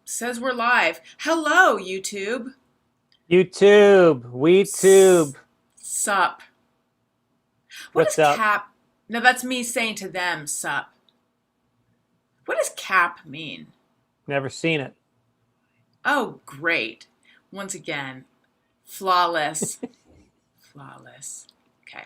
Says we're live. Hello, YouTube. YouTube, WeTube. Sup. What What's does up? cap? No, that's me saying to them, sup. What does cap mean? Never seen it. Oh, great. Once again, flawless. Flawless. Okay,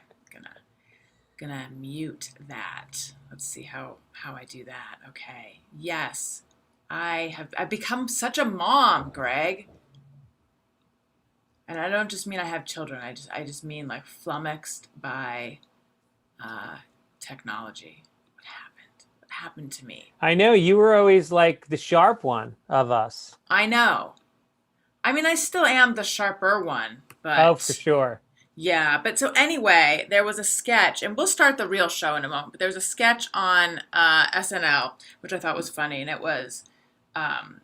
gonna mute that. Let's see how I do that. Okay. Yes. I've become such a mom, Greg. And I don't just mean I have children. I just mean like flummoxed by uh, technology. What happened? What happened to me? I know you were always like the sharp one of us. I know. I mean, I still am the sharper one, Oh, for but sure. yeah. But so anyway, there was a sketch, and we'll start the real show in a moment. But there was a sketch on SNL, which I thought was funny, and um,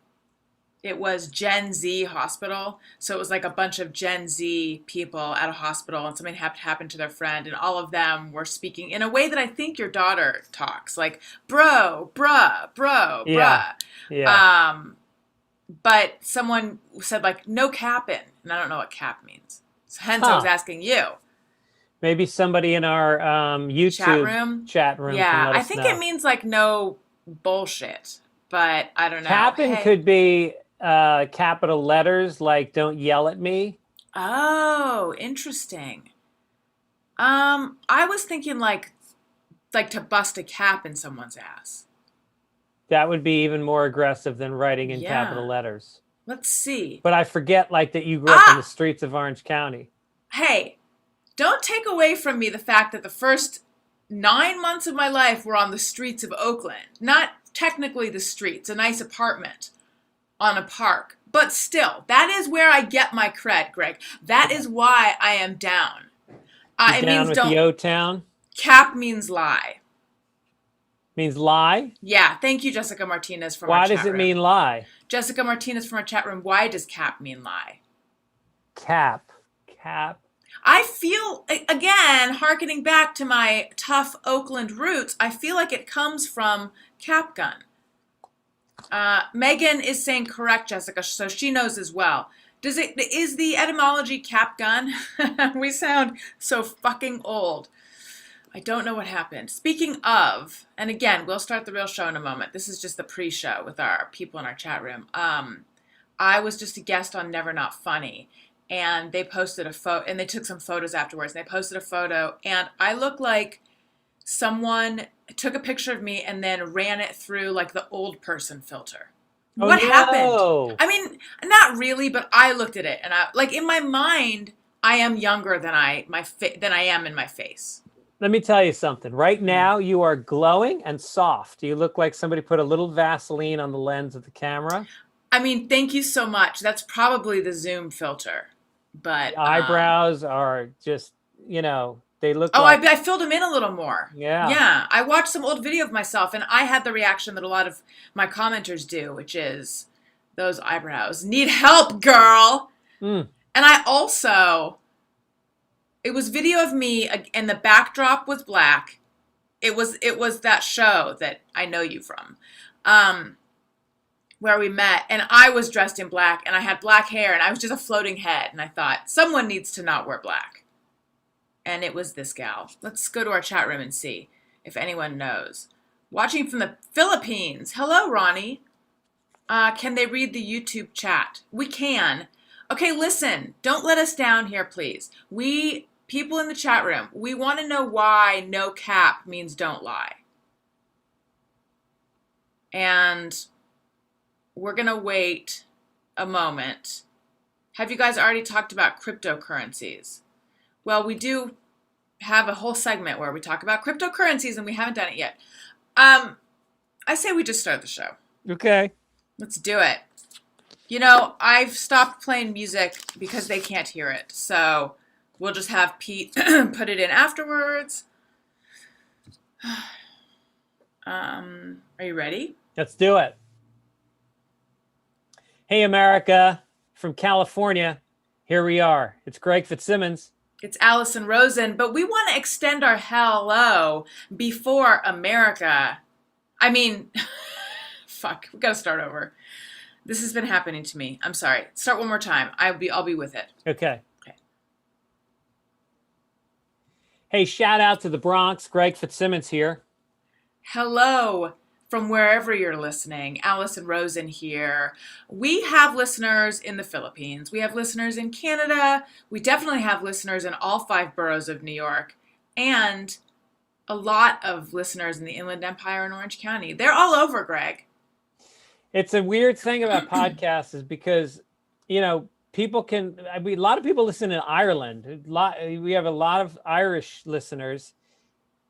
it was Gen Z hospital. So it was like a bunch of Gen Z people at a hospital, and something happened to their friend, and all of them were speaking in a way that I think your daughter talks, like bro, bruh, bro, Yeah, bruh. yeah. Um, but someone said like no capping, and I don't know what cap means. So hence, I was Huh. asking you. Maybe somebody in our Chat YouTube room? chat room can Yeah, let I us think it know. means like no bullshit, but I don't know. Capping Hey. could be capital letters like "Don't yell at me." Oh, interesting. I was thinking like to bust a cap in someone's ass. That would be even more aggressive than writing in capital Yeah. letters. Let's see. But I forget like that you grew up in the Ah, streets of Orange County. hey, don't take away from me the fact that the first 9 months of my life were on the streets of Oakland. Not technically the streets, a nice apartment on a park. But still, that is where I get my cred, Greg. That Yeah. is why I am down. You It down means with the don't. O-Town? Cap means lie. Means lie? Yeah, thank you, Jessica Martinez from our Why does chat it room. mean lie? Jessica Martinez from our chat room. Why does cap mean lie? Cap. Cap. I feel, again, hearkening back to my tough Oakland roots, I feel like it comes from cap gun. Megan is saying correct, Jessica, so she knows as well. Is the etymology cap gun? We sound so fucking old. I don't know what happened. Speaking of, and again, we'll start the real show in a moment. This is just the pre-show with our people in our chat room. I was just a guest on Never Not Funny, and they posted a photo, and they took some photos afterwards. And they posted a photo, and I look like someone took a picture of me and then ran it through like the old person filter. Oh What happened? no. I mean, not really, but I looked at it, and I like in my mind, I am younger than than I am in my face. Let me tell you something. Right Mm. now, you are glowing and soft. You look like somebody put a little Vaseline on the lens of the camera. I mean, thank you so much. That's probably the Zoom filter. The But eyebrows are just, they look oh, like, I filled them in a little more. yeah. Yeah, I watched some old video of myself, and I had the reaction that a lot of my commenters do, which is those eyebrows need help, girl. Mm. And I also, it was video of me, and the backdrop was black. It was that show that I know you from. Um, where we met, and I was dressed in black, and I had black hair, and I was just a floating head, and I thought someone needs to not wear black, and it was this gal. Let's go to our chat room and see if anyone knows. Watching from the Philippines. Hello, Ronnie. Can they read the YouTube chat? We can. Okay, listen. Don't let us down here, please. We people in the chat room. We want to know why no cap means don't lie, and we're going to wait a moment. Have you guys already talked about cryptocurrencies? Well, we do have a whole segment where we talk about cryptocurrencies, and we haven't done it yet. Um, I say we just start the show. Okay. Let's do it. You know, I've stopped playing music because they can't hear it. So we'll just have Pete put it in afterwards. Are you ready? Let's do it. Hey, America, from California, here we are. It's Greg Fitzsimmons. It's Allison Rosen, but we want to extend our hello before America. I mean, fuck, we got to start over. This has been happening to me. I'm sorry. Start one more time. I'll be with it. Okay. Okay. Hey, shout out to the Bronx. Greg Fitzsimmons here. Hello from wherever you're listening. Allison Rosen here. We have listeners in the Philippines. We have listeners in Canada. We definitely have listeners in all 5 boroughs of New York. And a lot of listeners in the Inland Empire and Orange County. They're all over, Greg. It's a weird thing about podcasts is because, people can, a lot of people listen in Ireland. We have a lot of Irish listeners.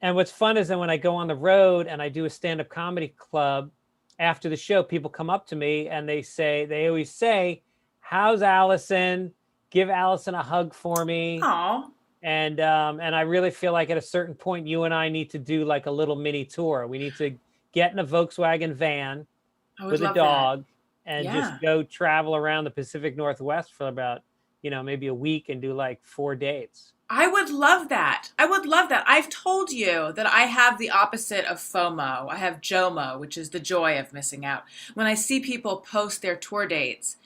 And what's fun is that when I go on the road and I do a stand-up comedy club, after the show, people come up to me and they always say, how's Allison? Give Allison a hug for me. Aw. And I really feel like at a certain point, you and I need to do like a little mini tour. We need to get in a Volkswagen van with a dog and just go travel around the Pacific Northwest for about, maybe a week and do like 4 dates. I would love that. I've told you that I have the opposite of FOMO. I have JOMO, which is the joy of missing out. When I see people post their tour dates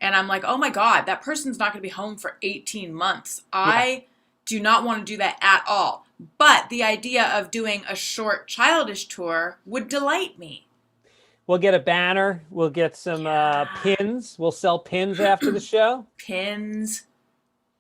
and I'm like, oh my God, that person's not going to be home for 18 months. I do not want to do that at all. But the idea of doing a short Childish tour would delight me. We'll get a banner. We'll get some pins. We'll sell pins after the show. Pins.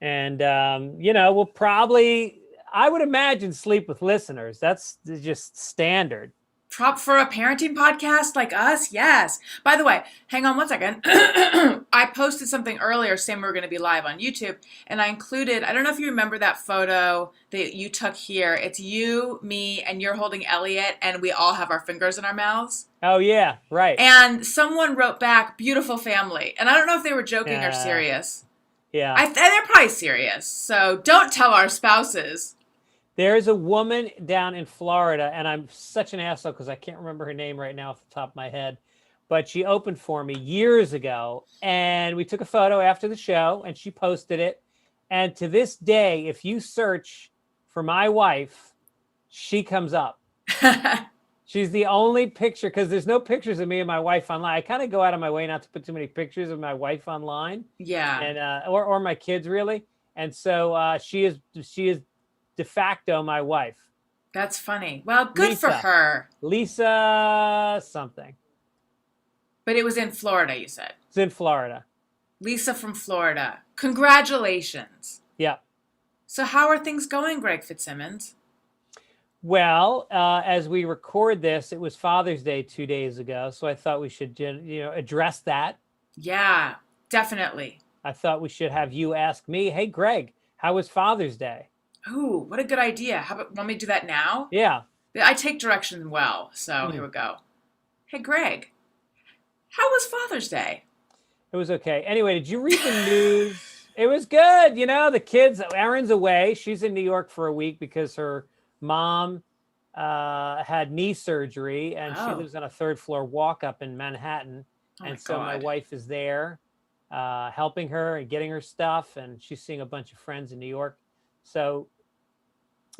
And, we'll probably, I would imagine, sleep with listeners. That's just standard. For a parenting podcast like us, yes. By the way, hang on one second. I posted something earlier saying we were going to be live on YouTube, and I included, I don't know if you remember that photo that you took here. It's you, me, and you're holding Elliot, and we all have our fingers in our mouths. Oh, yeah, right. And someone wrote back, beautiful family. And I don't know if they were joking or serious. Yeah. They're probably serious, so don't tell our spouses. There's a woman down in Florida, and I'm such an asshole because I can't remember her name right now off the top of my head, but she opened for me years ago, and we took a photo after the show, and she posted it. And to this day, if you search for my wife, she comes up. She's the only picture, because there's no pictures of me and my wife online. I kind of go out of my way not to put too many pictures of my wife online. Yeah. And or my kids, really. And so she is de facto my wife. That's funny. Well, good for her. Lisa something. But it was in Florida, you said. It's in Florida. Lisa from Florida. Congratulations. Yeah. So how are things going, Greg Fitzsimmons? Well, as we record this, it was Father's Day 2 days ago. So I thought we should, address that. Yeah, definitely. I thought we should have you ask me, hey, Greg, how was Father's Day? Ooh, what a good idea. How about, want me to do that now? Yeah. I take directions well, so Here we go. Hey, Greg, how was Father's Day? It was okay. Anyway, did you read the news? It was good. The kids, Erin's away. She's in New York for a week because her mom had knee surgery, and she lives on a 3rd floor walk up in Manhattan. My wife is there helping her and getting her stuff, and she's seeing a bunch of friends in New York. So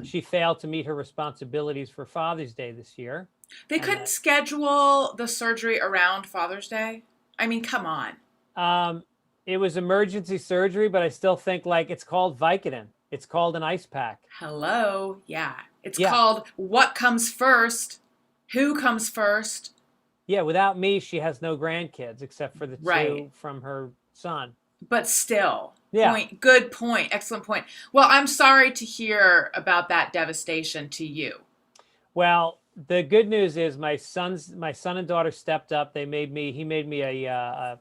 she failed to meet her responsibilities for Father's Day this year. They couldn't schedule the surgery around Father's Day? I mean, come on. It was emergency surgery, but I still think it's called Vicodin. It's called an ice pack. Hello. Yeah. It's called what comes first? Who comes first? Yeah. Without me, she has no grandkids except for the 2 from her son. But still. Yeah. Good point. Excellent point. Well, I'm sorry to hear about that devastation to you. Well, the good news is my son and daughter stepped up. He made me a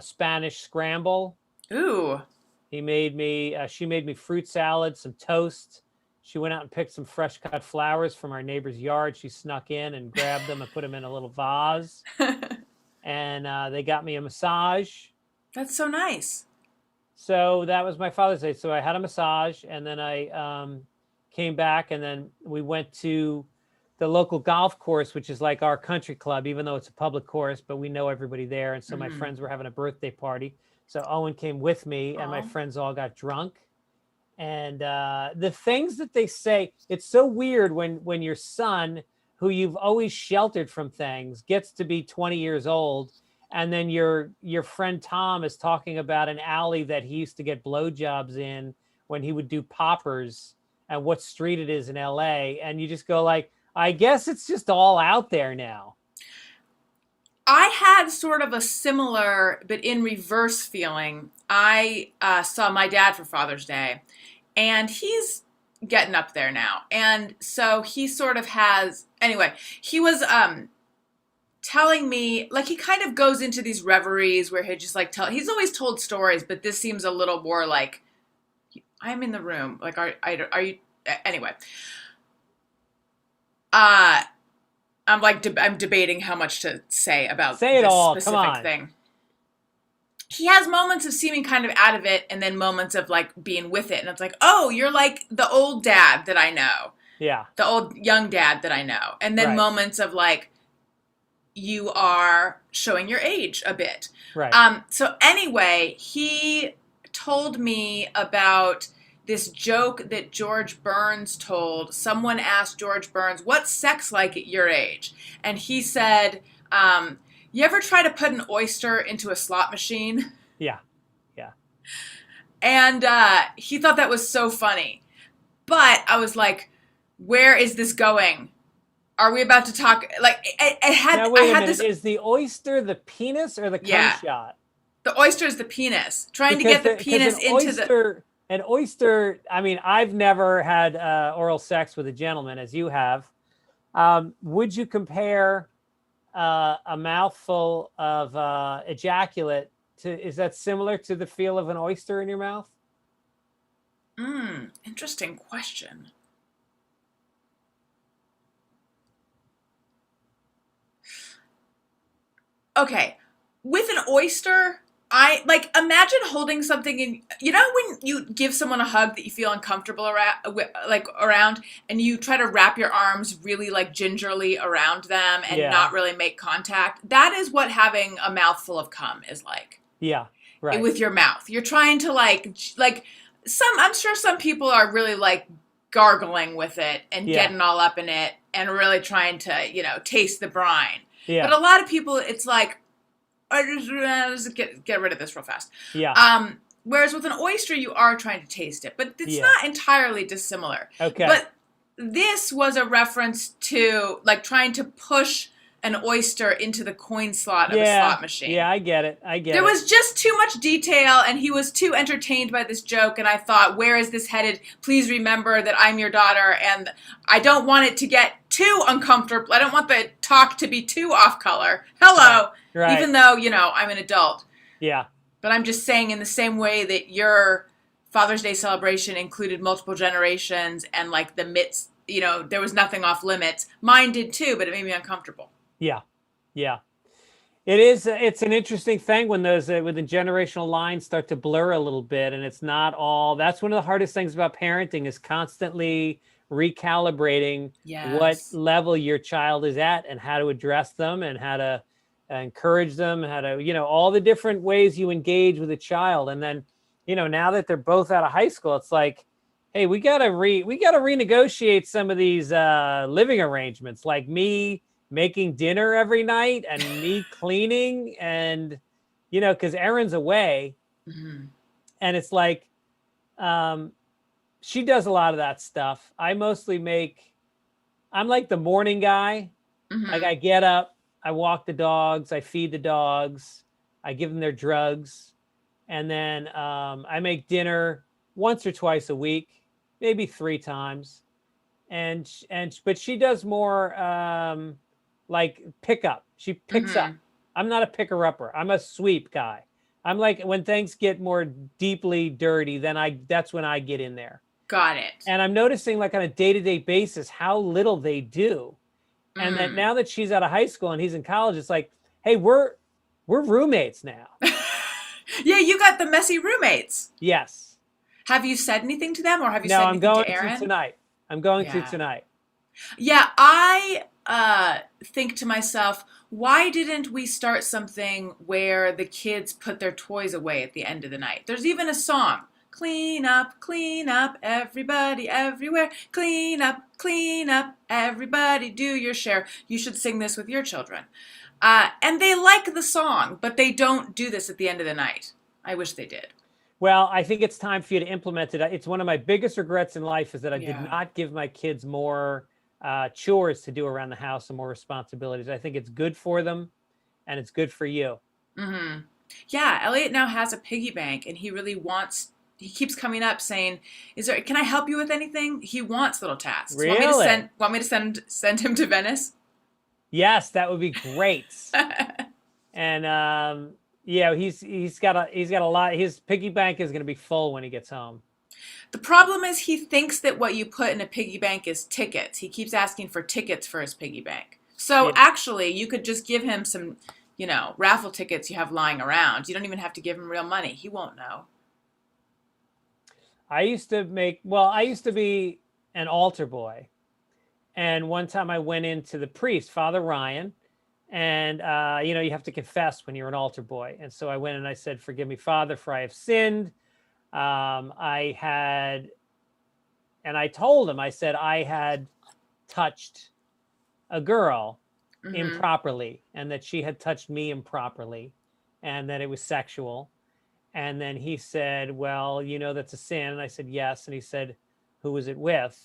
Spanish scramble. Ooh. She made me fruit salad, some toast. She went out and picked some fresh cut flowers from our neighbor's yard. She snuck in and grabbed them and put them in a little vase. And they got me a massage. That's so nice. So that was my Father's Day. So I had a massage, and then I came back, and then we went to the local golf course, which is like our country club, even though it's a public course, but we know everybody there. And so my friends were having a birthday party. So Owen came with me, and my friends all got drunk. And the things that they say, it's so weird when your son, who you've always sheltered from things, gets to be 20 years old, and then your friend Tom is talking about an alley that he used to get blowjobs in when he would do poppers, and what street it is in LA, and you just go like, I guess it's just all out there now. I had sort of a similar, but in reverse feeling. I saw my dad for Father's Day, and he's getting up there now. And so he sort of has, anyway, he was telling me, like, he kind of goes into these reveries where he just like he's always told stories, but this seems a little more like, I'm in the room. Like, are you, anyway. I'm like, I'm debating how much to say about Say it this all. Come specific on. thing. He has moments of seeming kind of out of it, and then moments of like being with it. And it's like, oh, you're like the old dad that I know. Yeah. The old young dad that I know. And then Right. moments of like, you are showing your age a bit. Right. So anyway, he told me about this joke that George Burns told. Someone asked George Burns, what's sex like at your age? And he said, you ever try to put an oyster into a slot machine? Yeah. Yeah. And he thought that was so funny. But I was like, where is this going? Are we about to talk? Like, I had, now, wait I a had minute. this. Is the oyster the penis or the cum Yeah. shot? The oyster is the penis. Trying Because to get the penis an into oyster, an oyster. I mean, I've never had oral sex with a gentleman, as you have. Would you compare a mouthful of ejaculate to? Is that similar to the feel of an oyster in your mouth? Interesting question. Okay, with an oyster, I like imagine holding something in. You know when you give someone a hug that you feel uncomfortable around, and you try to wrap your arms really like gingerly around them and Yeah. not really make contact. That is what having a mouthful of cum is like. Yeah. Right. With your mouth, you're trying to like some. I'm sure some people are really like gargling with it and Yeah. getting all up in it and really trying to taste the brine. Yeah. But a lot of people, it's like, I just get rid of this real fast. Yeah. Whereas with an oyster, you are trying to taste it, but it's Yeah. not entirely dissimilar. Okay. But this was a reference to like trying to push an oyster into the coin slot of a slot machine. Yeah, I get it. There was just too much detail, and he was too entertained by this joke, and I thought, where is this headed? Please remember that I'm your daughter, and I don't want it to get too uncomfortable. I don't want the talk to be too off color. Hello. Right. Even though, I'm an adult. Yeah. But I'm just saying, in the same way that your Father's Day celebration included multiple generations and like the midst, there was nothing off limits. Mine did too, but it made me uncomfortable. Yeah. Yeah. It is. It's an interesting thing when those when the generational lines start to blur a little bit, and it's not all. That's one of the hardest things about parenting is constantly recalibrating what level your child is at and how to address them and how to encourage them, how to, all the different ways you engage with a child. And then, now that they're both out of high school, it's like, hey, we gotta renegotiate some of these living arrangements, like me making dinner every night and me cleaning, and because Erin's away. Mm-hmm. And it's like she does a lot of that stuff. I mostly I'm like the morning guy. Mm-hmm. Like I get up, I walk the dogs, I feed the dogs, I give them their drugs, and then I make dinner once or twice a week, maybe 3 times. But she does more like pickup. She picks up. I'm not a picker-upper. I'm a sweep guy. I'm like, when things get more deeply dirty, that's when I get in there. Got it. And I'm noticing, like, on a day-to-day basis how little they do. And that now that she's out of high school and he's in college, it's like, hey, we're roommates now. Yeah, you got the messy roommates. Yes. Have you said anything to them, or have you said anything to Erin? I'm going to tonight. Yeah, I think to myself, why didn't we start something where the kids put their toys away at the end of the night? There's even a song clean up, everybody, everywhere. Clean up, everybody, do your share. You should sing this with your children. And they like the song, but they don't do this at the end of the night. I wish they did. Well, I think it's time for you to implement it. It's one of my biggest regrets in life is that I did Yeah. not give my kids more chores to do around the house and more responsibilities. I think it's good for them and it's good for you. Mm-hmm. Yeah, Elliot now has a piggy bank, and he keeps coming up saying, can I help you with anything? He wants little tasks. Really? Want me to send him to Venice? Yes, that would be great. And yeah, he's got a lot. His piggy bank is going to be full when he gets home. The problem is he thinks that what you put in a piggy bank is tickets. He keeps asking for tickets for his piggy bank. So actually, you could just give him some, raffle tickets you have lying around. You don't even have to give him real money. He won't know. I used to be an altar boy. And one time I went into the priest, Father Ryan, and, you have to confess when you're an altar boy. And so I went and I said, "Forgive me, Father, for I have sinned." And I told him, I said, I had touched a girl improperly and that she had touched me improperly and that it was sexual. And then he said, "Well, that's a sin." And I said, "Yes." And he said, "Who was it with?"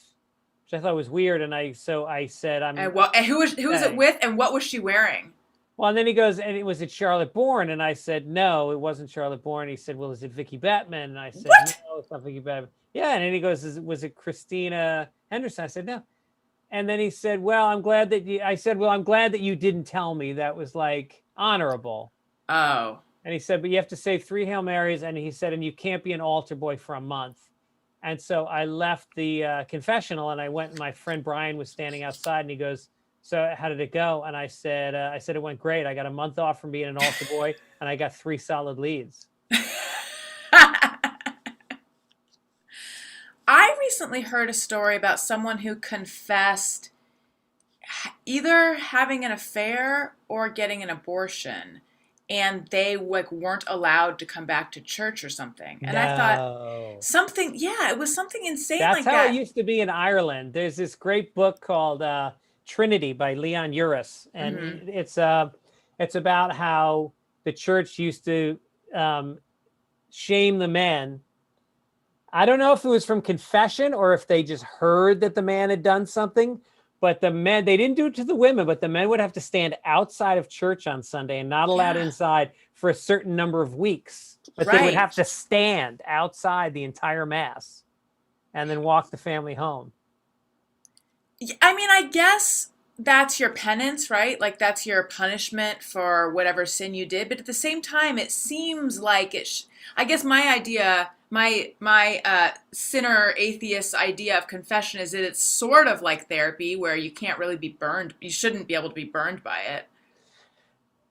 Which I thought was weird. And I said, who was it with, and what was she wearing? Well, and then he goes, "And it was at Charlotte Bourne?" And I said, "No, it wasn't Charlotte Bourne." He said, "Well, is it Vicky Bettman?" And I said, "What? No, it's not Vicky Bettman." Yeah, and then he goes, "Was it Christina Henderson?" I said, "No." And then he said, "Well, I'm glad that you." I said, "Well, I'm glad that you didn't tell me. That was like honorable." Oh. And he said, "But you have to say 3 Hail Marys." And he said, "And you can't be an altar boy for a month." And so I left the confessional and I went, and my friend Brian was standing outside and he goes, "So how did it go?" And I said, "It went great. I got a month off from being an altar boy and I got 3 solid leads." I recently heard a story about someone who confessed either having an affair or getting an abortion, and they weren't allowed to come back to church or something. And I thought it was something insane. That's like how that. it used to be in Ireland. There's this great book called Trinity by Leon Uris, and it's about how the church used to shame the men. I don't know if it was from confession or if they just heard that the man had done something, but the men, they didn't do it to the women, but the men would have to stand outside of church on Sunday and not allowed inside for a certain number of weeks. But they would have to stand outside the entire mass and then walk the family home. I mean, I guess that's your penance, right? Like that's your punishment for whatever sin you did. But at the same time, it seems like I guess my idea, my sinner atheist idea of confession is that it's sort of like therapy where you can't really be burned. You shouldn't be able to be burned by it.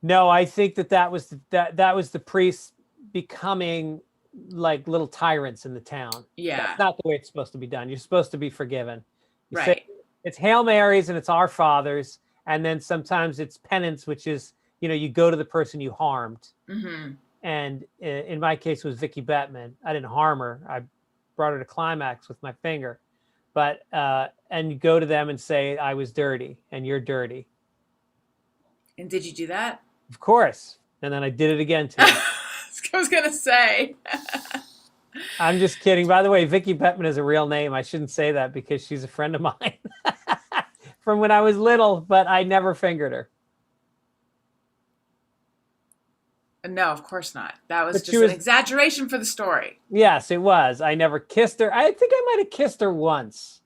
No, I think that was the priests becoming like little tyrants in the town. Yeah. That's not the way it's supposed to be done. You're supposed to be forgiven. You right. say it's Hail Marys and it's Our Fathers. And then sometimes it's penance, which is, you go to the person you harmed. Mm-hmm. And in my case, it was Vicky Bettman. I didn't harm her. I brought her to climax with my finger. But, and you go to them and say, "I was dirty and you're dirty." And did you do that? Of course. And then I did it again too. I was going to say. I'm just kidding. By the way, Vicky Bettman is a real name. I shouldn't say that because she's a friend of mine from when I was little, but I never fingered her. No, of course not. That was just an exaggeration for the story. Yes, it was. I never kissed her. I think I might have kissed her once.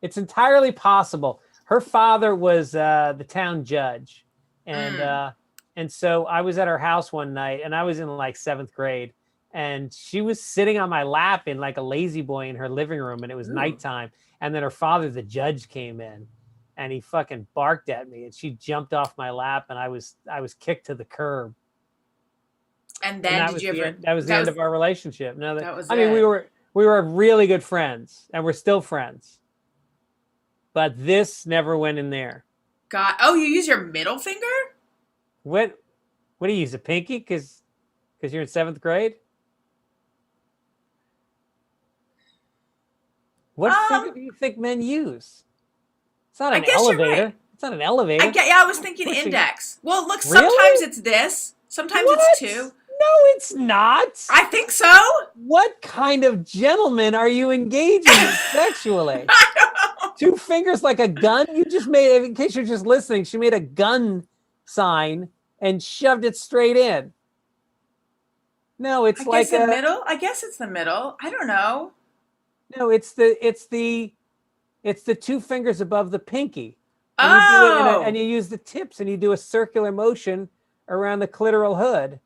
It's entirely possible. Her father was the town judge. And so I was at her house one night and I was in like 7th grade and she was sitting on my lap in like a lazy boy in her living room and it was nighttime. And then her father, the judge, came in and he fucking barked at me and she jumped off my lap and I was kicked to the curb. And then that was the end of our relationship. We were really good friends and we're still friends. But this never went in there. God, you use your middle finger? What do you use, a pinky? Because you're in 7th grade? What finger do you think men use? It's not I an guess you're elevator. right. It's not an elevator. Yeah, I was thinking Pushing. index. Well, look, sometimes Really? it's this, sometimes it's What? two. No, it's not. I think so. What kind of gentleman are you engaging with sexually? I don't know. Two fingers like a gun? You just made, in case you're just listening, she made a gun sign and shoved it straight in. No, I it's guess like the a middle. I guess it's the middle. I don't know. no, it's the two fingers above the pinky. And you do it and Oh, you use the tips and you do a circular motion around the clitoral hood.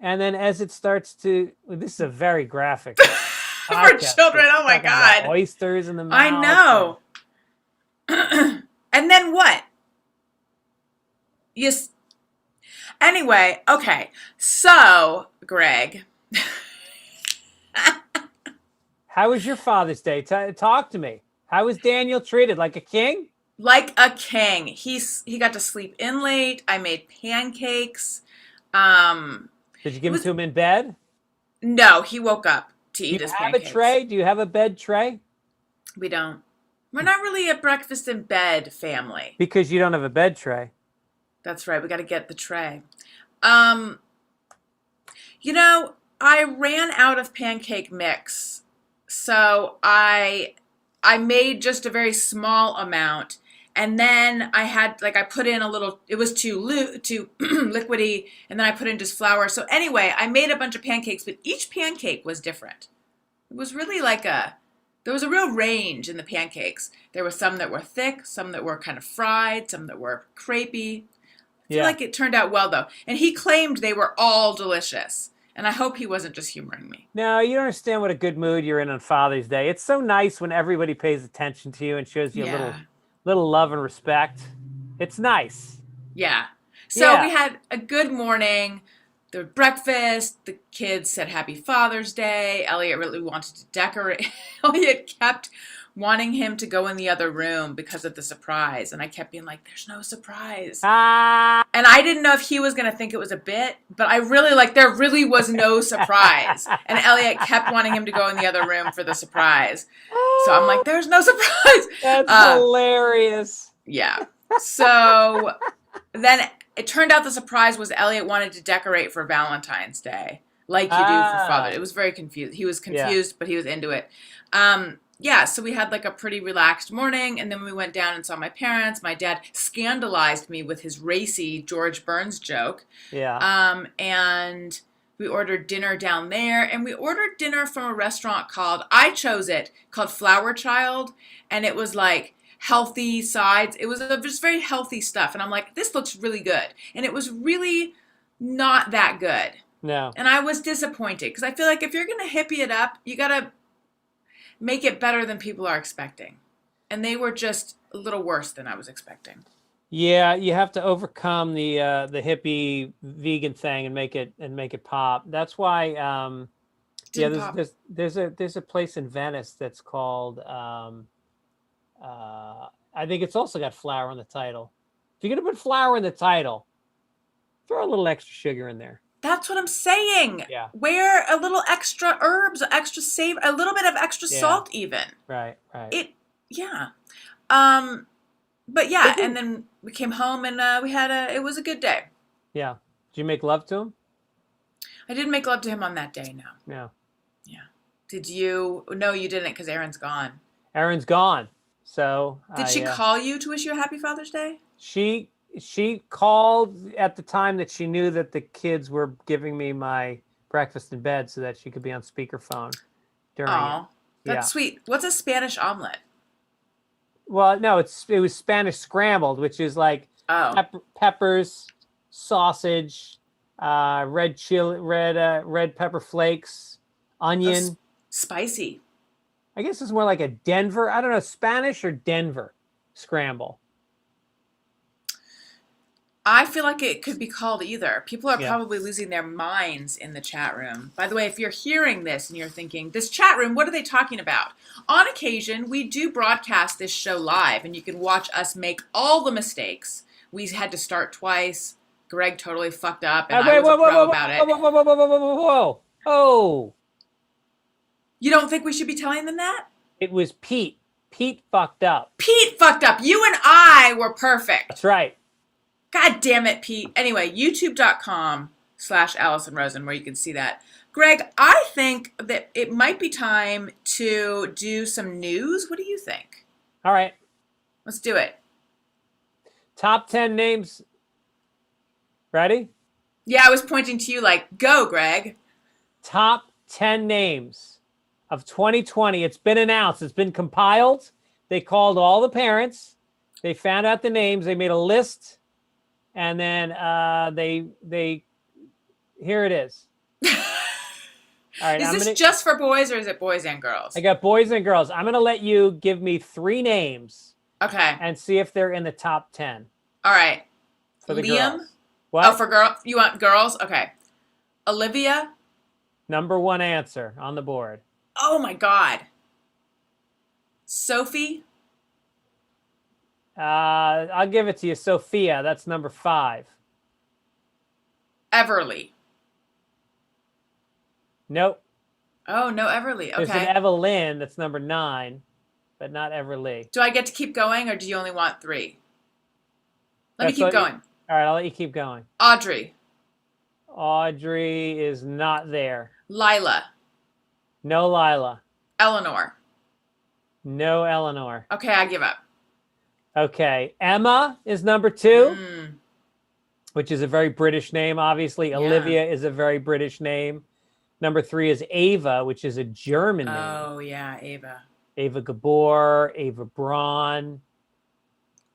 And then as it starts to, well, this is a very graphic for podcast. children. Oh my Talking about God. oysters in the I mouth. know. And then what? You. Anyway, okay. So, Greg. How was your Father's Day? Talk to me. How was Daniel treated? Like a king? Like a king. He got to sleep in late. I made pancakes. Did you give them to him in bed? No, he woke up to Do eat you his have a pancakes. tray? Do you have a bed tray? We don't. We're not really a breakfast in bed family. Because you don't have a bed tray. That's right. We got to get the tray. You know, I ran out of pancake mix, so I made just a very small amount, and then I put in a little. It was too liquidy, and then I put in just flour. So anyway, I made a bunch of pancakes, but each pancake was different. It was really there was a real range in the pancakes. There were some that were thick, some that were kind of fried, some that were crepey. I feel like it turned out well, though. And he claimed they were all delicious. And I hope he wasn't just humoring me. No, you don't understand what a good mood you're in on Father's Day. It's so nice when everybody pays attention to you and shows you a little love and respect. It's nice. Yeah. So we had a good morning. The breakfast. The kids said Happy Father's Day. Elliot really wanted to decorate. Elliot kept wanting him to go in the other room because of the surprise. And I kept being like, there's no surprise. And I didn't know if he was going to think it was a bit, but I really there really was no surprise. And Elliot kept wanting him to go in the other room for the surprise. So I'm like, there's no surprise. That's hilarious. Yeah. So then it turned out the surprise was Elliot wanted to decorate for Valentine's Day, like you do for Father. It was very confused. He was confused, but he was into it. So we had a pretty relaxed morning, and then we went down and saw my parents. My dad scandalized me with his racy George Burns joke. Yeah. And we ordered dinner down there, and we ordered dinner from a restaurant called Flower Child, and it was healthy sides. It was just very healthy stuff, and I'm like, this looks really good, and it was really not that good. No. And I was disappointed because I feel like if you're gonna hippie it up, you gotta make it better than people are expecting. And they were just a little worse than I was expecting. Yeah, you have to overcome the hippie vegan thing and make it pop. That's why there's a place in Venice that's called I think it's also got flour in the title. If you're gonna put flour in the title, throw a little extra sugar in there. That's what I'm saying. Yeah. Wear a little extra herbs, extra savor, a little bit of extra salt even. Right. But yeah, and then we came home and it was a good day. Yeah. Did you make love to him? I didn't make love to him on that day, no. No. Yeah. Did you? No, you didn't because Aaron's gone. Aaron's gone. So did she call you to wish you a happy Father's Day? She called at the time that she knew that the kids were giving me my breakfast in bed so that she could be on speakerphone during it. That's sweet. What's a Spanish omelet? Well, no, it was Spanish scrambled, which is peppers, sausage, red chili, red pepper flakes, onion. Spicy. I guess it's more like a Denver. I don't know, Spanish or Denver scramble. I feel like it could be called either. People are probably losing their minds in the chat room. By the way, if you're hearing this and you're thinking, this chat room, what are they talking about? On occasion, we do broadcast this show live, and you can watch us make all the mistakes. We had to start twice. Greg totally fucked up, and I was a pro about it. Whoa. You don't think we should be telling them that? It was Pete. Pete fucked up. Pete fucked up. You and I were perfect. That's right. God damn it, Pete. Anyway, youtube.com/Allison Rosen, where you can see that. Greg, I think that it might be time to do some news. What do you think? All right. Let's do it. Top 10 names. Ready? Yeah, I was pointing to you like, go, Greg. Top 10 names of 2020. It's been announced. It's been compiled. They called all the parents. They found out the names. They made a list. And then they here it is. All right. Is this just for boys or is it boys and girls? I got boys and girls. I'm going to let you give me 3 names. Okay. And see if they're in the top 10. All right. For the Liam? girls. What? Oh, for girl? You want girls? Okay. Olivia? Number 1 answer on the board. Oh, my God. Sophie? I'll give it to you. Sophia. That's number 5. Everly? Nope. Oh, no Everly. Okay. There's an Evelyn that's number 9, but not Everly. Do I get to keep going or do you only want 3? Let me keep going. All right, I'll let you keep going. Audrey? Audrey is not there. Lila? No Lila. Eleanor? No Eleanor. Okay, I give up. Okay, Emma is number 2, which is a very British name, obviously. Yeah. Olivia is a very British name. Number 3 is Ava, which is a German name. Oh, yeah, Ava. Ava Gabor, Ava Braun.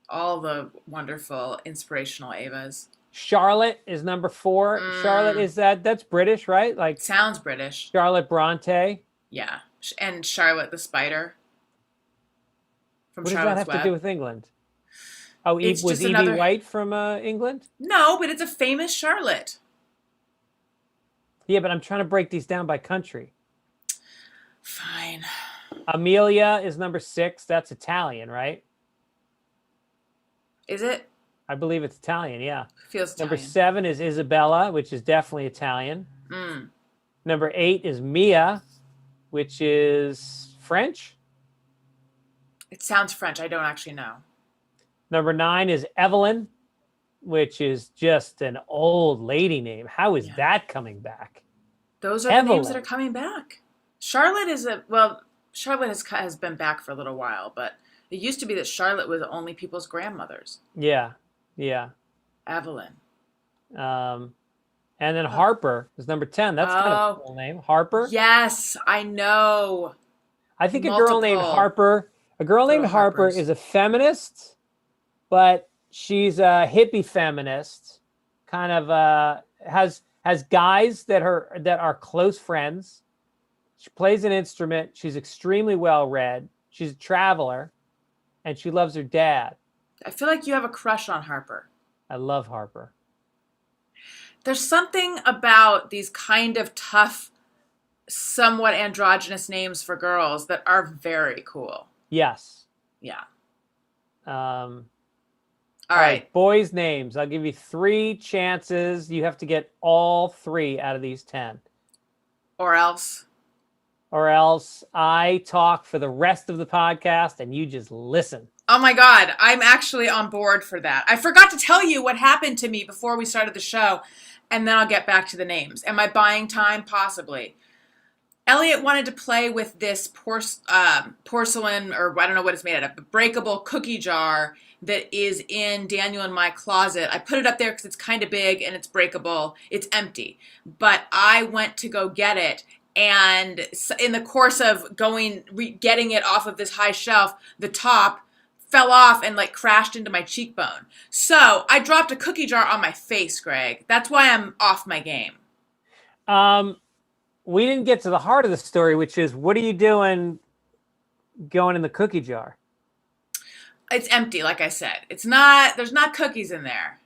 All the wonderful, inspirational Avas. Charlotte is number 4. Charlotte is that's British, right? Like sounds British. Charlotte Bronte. Yeah, and Charlotte the Spider. From what does Charlotte's that have Web. to do with England? Oh, was Evie another... White from England? No, but it's a famous Charlotte. Yeah, but I'm trying to break these down by country. Fine. Amelia is number 6. That's Italian, right? Is it? I believe it's Italian, yeah. Feels Italian. Number 7 is Isabella, which is definitely Italian. Number 8 is Mia, which is French. It sounds French. I don't actually know. Number 9 is Evelyn, which is just an old lady name. How is that coming back? Those are the names that are coming back. Charlotte is Charlotte has been back for a little while, but it used to be that Charlotte was only people's grandmothers. Yeah. Evelyn. And then Harper is number 10. That's kind of a cool name. Harper? Yes, I know. I think a girl named Harper is a feminist, but she's a hippie feminist. Kind of has guys that are close friends. She plays an instrument. She's extremely well read. She's a traveler, and she loves her dad. I feel like you have a crush on Harper. I love Harper. There's something about these kind of tough, somewhat androgynous names for girls that are very cool. Yes. Yeah. All right. Boys' names. I'll give you 3 chances. You have to get all 3 out of these 10. Or else I talk for the rest of the podcast and you just listen. Oh my God, I'm actually on board for that. I forgot to tell you what happened to me before we started the show, and then I'll get back to the names. Am I buying time? Possibly. Elliot wanted to play with this porcelain, or I don't know what it's made out of, but breakable cookie jar that is in Daniel and my closet. I put it up there because it's kind of big and it's breakable. It's empty. But I went to go get it, and in the course of getting it off of this high shelf, the top fell off and crashed into my cheekbone. So I dropped a cookie jar on my face, Greg. That's why I'm off my game. We didn't get to the heart of the story, which is, what are you doing going in the cookie jar? It's empty, like I said. There's not cookies in there.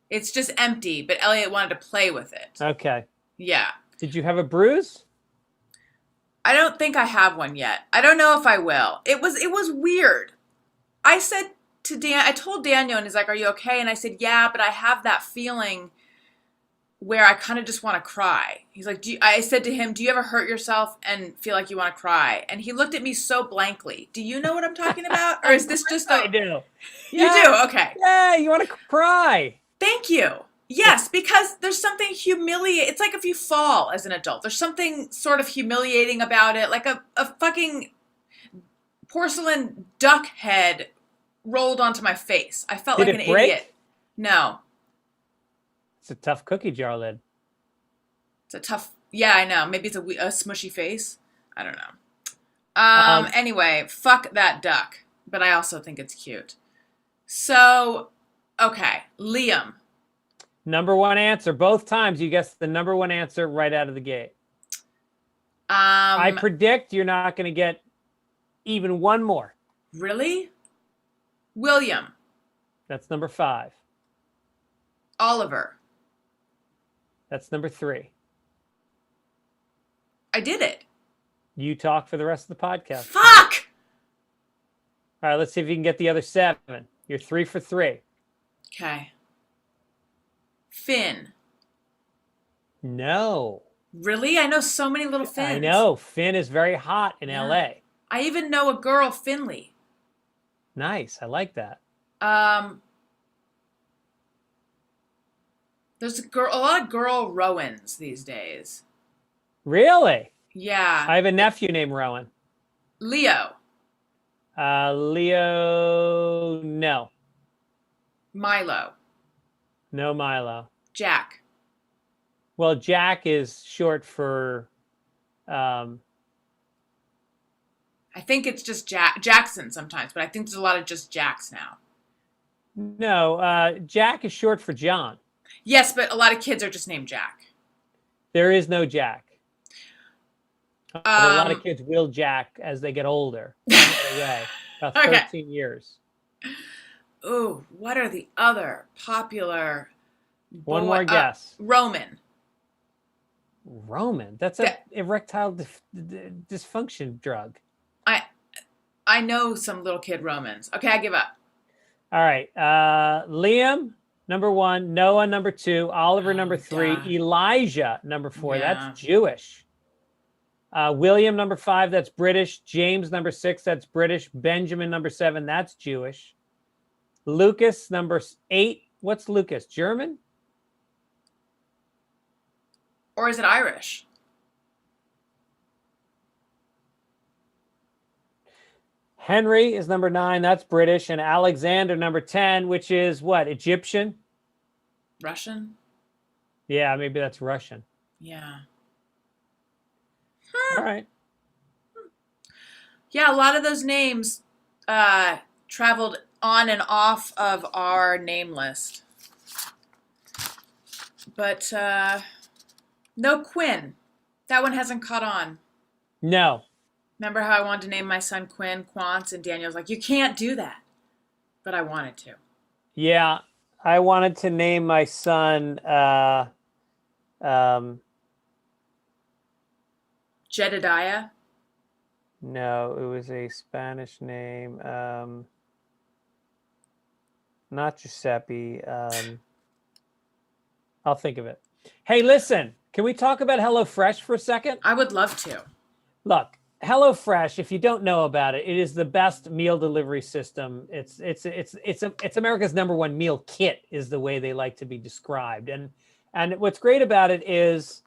It's just empty, but Elliot wanted to play with it. Okay. Yeah. Did you have a bruise? I don't think I have one yet. I don't know if I will. It was weird. I told Daniel, and he's like, "Are you okay?" And I said, "Yeah, but I have that feeling where I kind of just want to cry. He's like, I said to him, do you ever hurt yourself and feel like you want to cry? And he looked at me so blankly. Do you know what I'm talking about? Or is this just I do. You Yeah. do? Okay. Yeah, you want to cry. Thank you. Yes, because there's something humiliating. It's like if you fall as an adult. There's something sort of humiliating about it. Like a fucking porcelain duck head rolled onto my face. I felt Did like it an break? idiot. No. It's a tough cookie jar lid. It's a tough... Yeah, I know. Maybe it's a smushy face. I don't know. Anyway, fuck that duck. But I also think it's cute. So, okay. Liam. Number one answer. Both times you guessed the number one answer right out of the gate. I predict you're not going to get even one more. Really? William. That's number 5. Oliver. That's number 3. I did it. You talk for the rest of the podcast. Fuck! All right, let's see if you can get the other 7. You're 3 for 3. Okay. Finn. No. Really? I know so many little Finns. I know. Finn is very hot in LA. I even know a girl, Finley. Nice. I like that. There's a lot of girl Rowans these days. Really? Yeah. I have a nephew named Rowan. Leo. Leo, no. Milo. No Milo. Jack. Well, Jack is short for... I think it's just Jackson sometimes, but I think there's a lot of just Jacks now. No, Jack is short for John. Yes, but a lot of kids are just named Jack. There is no Jack. But a lot of kids will Jack as they get older. Away, about 13 years. Ooh, what are the other popular... One more guess. Roman. Roman? That's an erectile dysfunction drug. I know some little kid Romans. Okay, I give up. All right. Liam, number 1. Noah, number 2. Oliver, number 3. God. Elijah, number 4. Yeah. That's Jewish. William, number 5. That's British. James, number 6. That's British. Benjamin, number 7. That's Jewish. Lucas, number 8. What's Lucas? German? Or is it Irish? Henry is number 9. That's British. And Alexander, number 10, which is what? Egyptian? Russian? Yeah, maybe that's Russian. Yeah. All right. Yeah, a lot of those names traveled on and off of our name list. But no Quinn. That one hasn't caught on. No. Remember how I wanted to name my son Quinn Quantz, and Daniel's like, you can't do that. But I wanted to. Yeah, I wanted to name my son Jedediah? No, it was a Spanish name. Not Giuseppe. I'll think of it. Hey, listen, can we talk about HelloFresh for a second? I would love to. Look, HelloFresh, if you don't know about it, it is the best meal delivery system. It's America's number 1 meal kit, is the way they like to be described. And what's great about it is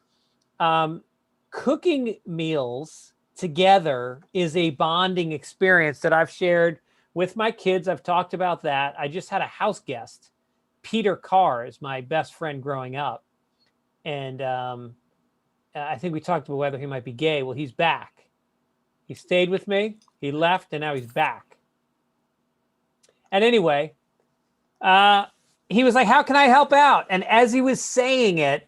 cooking meals together is a bonding experience that I've shared with my kids. I've talked about that. I just had a house guest. Peter Carr is my best friend growing up. And I think we talked about whether he might be gay. Well, he's back. He stayed with me. He left, and now he's back. And anyway, he was like, how can I help out? And as he was saying it,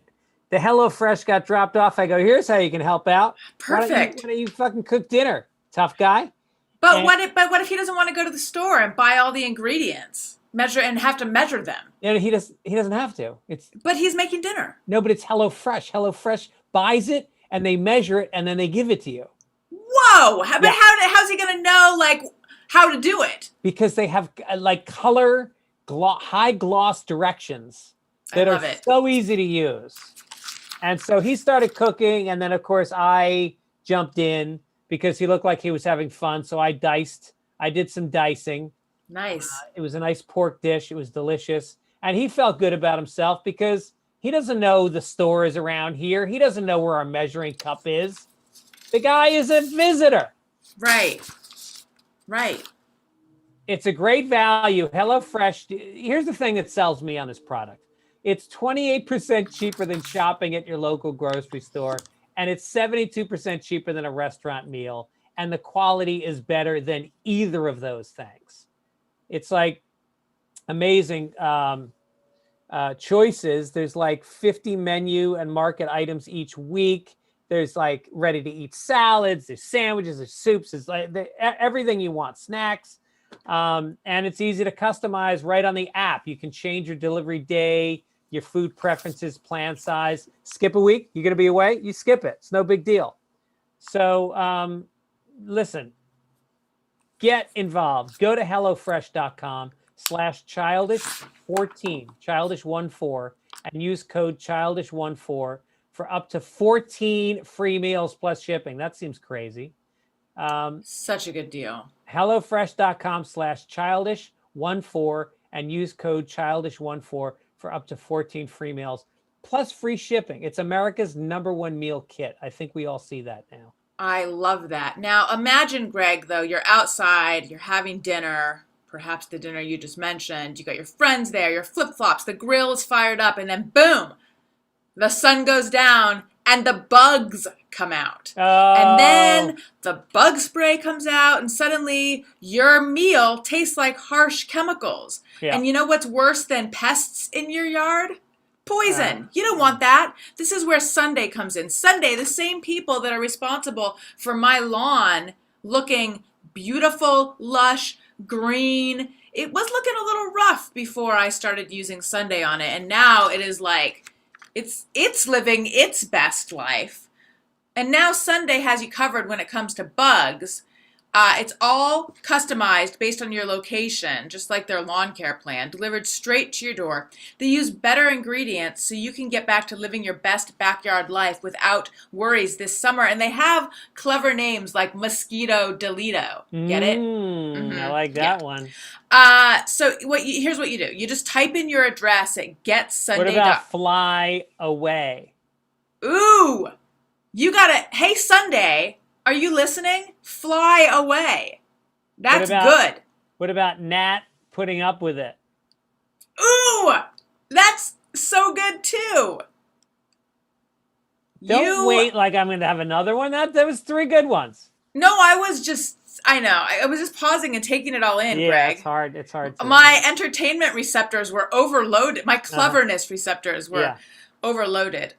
the HelloFresh got dropped off. I go, here's how you can help out. Perfect. Why don't you fucking cook dinner, tough guy? But what if he doesn't want to go to the store and buy all the ingredients, measure and have to measure them? Yeah, he doesn't have to. But he's making dinner. No, but it's HelloFresh. HelloFresh buys it and they measure it and then they give it to you. Whoa! How's he gonna know how to do it? Because they have like color high gloss directions I that are love it. so easy to use. And so he started cooking. And then, of course, I jumped in because he looked like he was having fun. So I did some dicing. Nice. It was a nice pork dish. It was delicious. And he felt good about himself because he doesn't know the stores around here. He doesn't know where our measuring cup is. The guy is a visitor. Right. Right. It's a great value. HelloFresh. Here's the thing that sells me on this product. It's 28% cheaper than shopping at your local grocery store. And it's 72% cheaper than a restaurant meal. And the quality is better than either of those things. It's like amazing choices. There's like 50 menu and market items each week. There's like ready to eat salads, there's sandwiches, there's soups, there's like everything you want, snacks. And it's easy to customize right on the app. You can change your delivery day, your food preferences, plan size. Skip a week, you're going to be away, you skip it. It's no big deal. So listen, get involved. Go to HelloFresh.com/childish14, childish14, and use code childish14 for up to 14 free meals plus shipping. That seems crazy. Such a good deal. HelloFresh.com/childish14 and use code childish14 for up to 14 free meals plus free shipping. It's America's #1 meal kit. I think we all see that now. I love that. Now, imagine, Greg, though, you're outside, you're having dinner, perhaps the dinner you just mentioned. You got your friends there, your flip-flops, the grill is fired up, and then boom, the sun goes down and the bugs come out. Oh. And then the bug spray comes out and suddenly your meal tastes like harsh chemicals. Yeah. And you know what's worse than pests in your yard? Poison. You don't want that. This is where Sunday comes in. Sunday, the same people that are responsible for my lawn looking beautiful, lush, green. It was looking a little rough before I started using Sunday on it. And now it is like, it's living its best life. And now Sunday has you covered when it comes to bugs. It's all customized based on your location, just like their lawn care plan, delivered straight to your door. They use better ingredients so you can get back to living your best backyard life without worries this summer. And they have clever names like Mosquito Delito. Get it? I like that one. So here's what you do. You just type in your address at getsunday. What about fly away? Ooh, you got it. Hey, Sunday. Are you listening? Fly away. That's good. What about Nat putting up with it? Ooh, that's so good too. Don't wait like I'm going to have another one. That was 3 good ones. No, I was just pausing and taking it all in, Greg. It's hard. It's hard. My entertainment receptors were overloaded. My cleverness receptors were overloaded.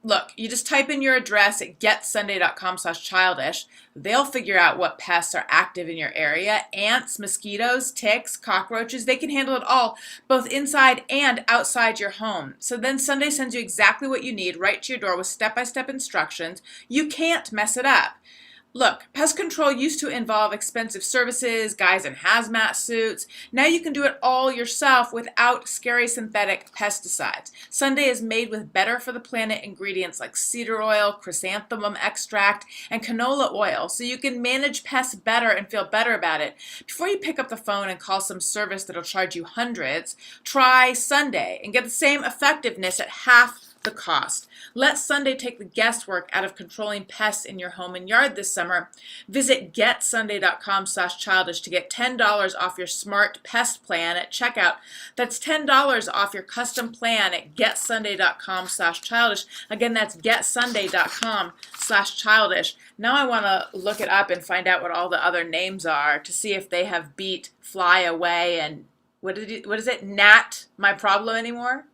Look, you just type in your address at getsunday.com/childish. They'll figure out what pests are active in your area. Ants, mosquitoes, ticks, cockroaches, they can handle it all, both inside and outside your home. So then Sunday sends you exactly what you need right to your door with step-by-step instructions. You can't mess it up. Look, pest control used to involve expensive services, guys in hazmat suits. Now you can do it all yourself without scary synthetic pesticides. Sunday is made with better for the planet ingredients like cedar oil, chrysanthemum extract, and canola oil, so you can manage pests better and feel better about it. Before you pick up the phone and call some service that'll charge you hundreds, try Sunday and get the same effectiveness at half the cost. Let Sunday take the guesswork out of controlling pests in your home and yard this summer. Visit getsunday.com/childish to get $10 off your smart pest plan at checkout. That's $10 off your custom plan at getsunday.com/childish. Again, that's getsunday.com/childish. Now I want to look it up and find out what all the other names are to see if they have beat Fly Away and what is it? Nat, My Problem Anymore?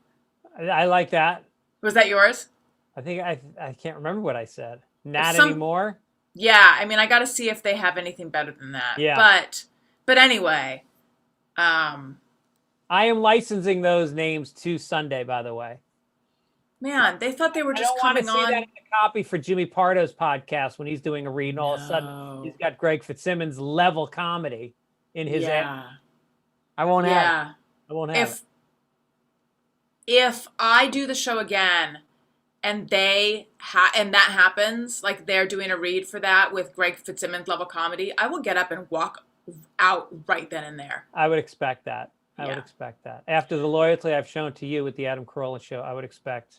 I like that. Was that yours? I think I can't remember what I said. Not anymore. Yeah, I mean, I got to see if they have anything better than that. Yeah. But anyway, I am licensing those names to Sunday, by the way. Man, they thought they were just coming on. I don't want to see that in the copy for Jimmy Pardo's podcast when he's doing a read, and all of a sudden he's got Greg Fitzsimmons level comedy in his ad. I won't have it. I won't have it. if I do the show again and and that happens, like they're doing a read for that with Greg Fitzsimmons level comedy, I will get up and walk out right then and there. I would expect that. I would Yeah. expect that. After the loyalty I've shown to you with the Adam Carolla show, I would expect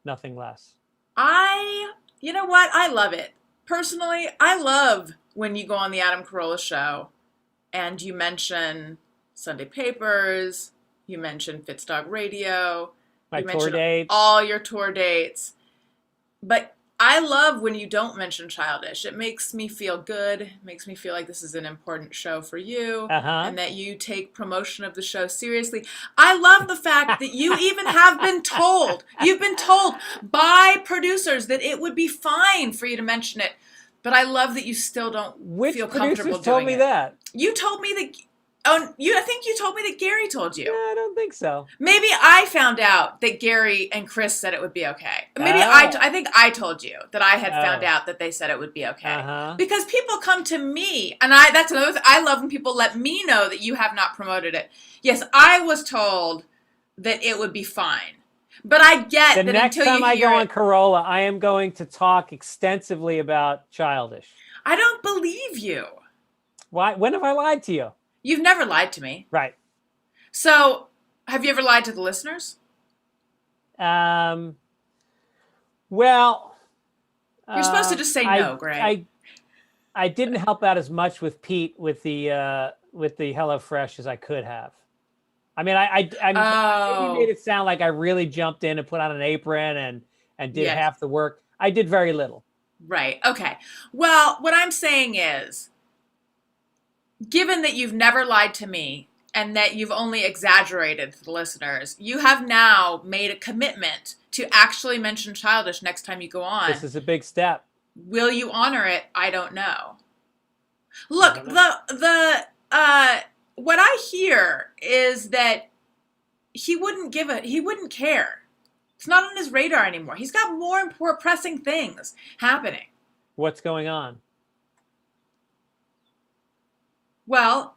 nothing less. You know what? I love it. Personally, I love when you go on the Adam Carolla show and you mention Sunday Papers, you mention Fitzdog Radio, My you tour mention dates. all your tour dates. But I love when you don't mention Childish. It makes me feel good. It makes me feel like this is an important show for you and that you take promotion of the show seriously. I love the fact that you even have been told, you've been told by producers that it would be fine for you to mention it. But I love that you still don't feel comfortable doing it. Which producers told me that? You told me that. I think you told me that Gary told you. Yeah, I don't think so. Maybe I found out that Gary and Chris said it would be okay. Maybe I think I told you that I had found out that they said it would be okay. Because people come to me, and that's another thing. I love when people let me know that you have not promoted it. Yes, I was told that it would be fine. But I get that next until time you I hear go on Carolla, I am going to talk extensively about Childish. I don't believe you. Why? When have I lied to you? You've never lied to me. Right. So, have you ever lied to the listeners? Well, you're supposed to just say no, Greg. I didn't help out as much with Pete with the HelloFresh as I could have. I mean, I made it sound like I really jumped in and put on an apron and did half the work. I did very little. Right. Okay. Well, what I'm saying is, given that you've never lied to me and that you've only exaggerated to the listeners, you have now made a commitment to actually mention Childish next time you go on. This is a big step. Will you honor it? I don't know. Look, what I hear is that he wouldn't care. It's not on his radar anymore. He's got more pressing things happening. What's going on? Well,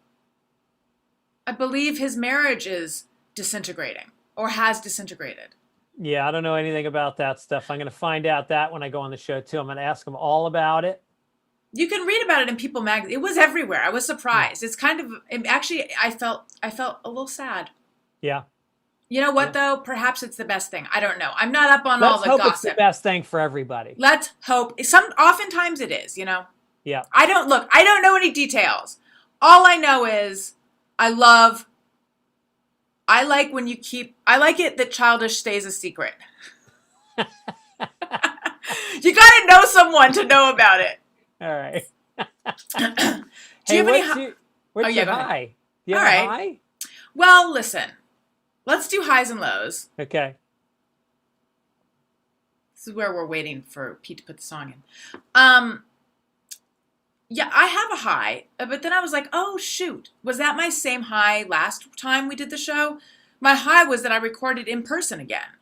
I believe his marriage is disintegrating or has disintegrated. Yeah, I don't know anything about that stuff. I'm going to find out that when I go on the show, too. I'm going to ask him all about it. You can read about it in People magazine. It was everywhere. I was surprised. It's kind of, actually, I felt a little sad. Yeah. You know what, though? Perhaps it's the best thing. I don't know. I'm not up on all the gossip. Let's gossip. hope it's the best thing for everybody. Let's hope. Oftentimes it is, you know? Yeah. I don't know any details. All I know is I like it that Childish stays a secret. You got to know someone to know about it. All right. Do you have any what's your high? Do you have a high? Well, listen. Let's do highs and lows. Okay. This is where we're waiting for Pete to put the song in. Yeah, I have a high, but then I was like, oh, shoot. Was that my same high last time we did the show? My high was that I recorded in person again.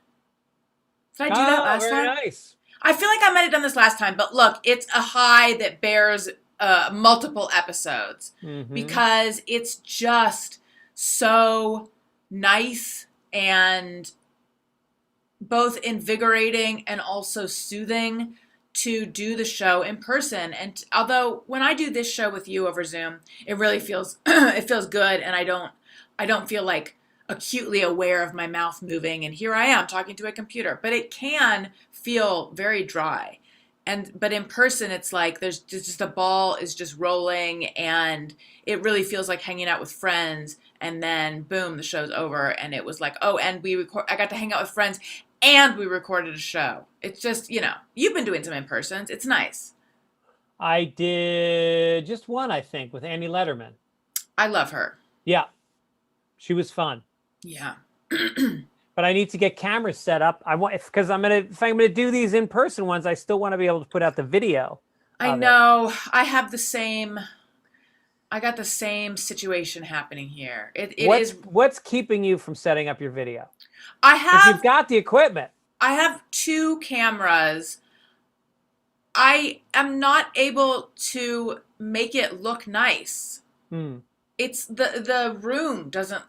Did I do that last time? Very nice. I feel like I might have done this last time, but look, it's a high that bears multiple episodes because it's just so nice and both invigorating and also soothing to do the show in person. And although when I do this show with you over Zoom, it really feels it feels good, and I don't feel like acutely aware of my mouth moving and here I am talking to a computer, but it can feel very dry. But in person it's like there's just the ball is just rolling and it really feels like hanging out with friends, and then boom, the show's over and it was like, oh, and I got to hang out with friends and we recorded a show. It's just, you've been doing some in-persons. It's nice. I did just one, I think, with Annie Letterman. I love her. Yeah. She was fun. Yeah. But I need to get cameras set up. If I'm gonna do these in-person ones, I still want to be able to put out the video. I know. I got the same situation happening here. What's keeping you from setting up your video? You've got the equipment. I have 2 cameras. I am not able to make it look nice. It's the room doesn't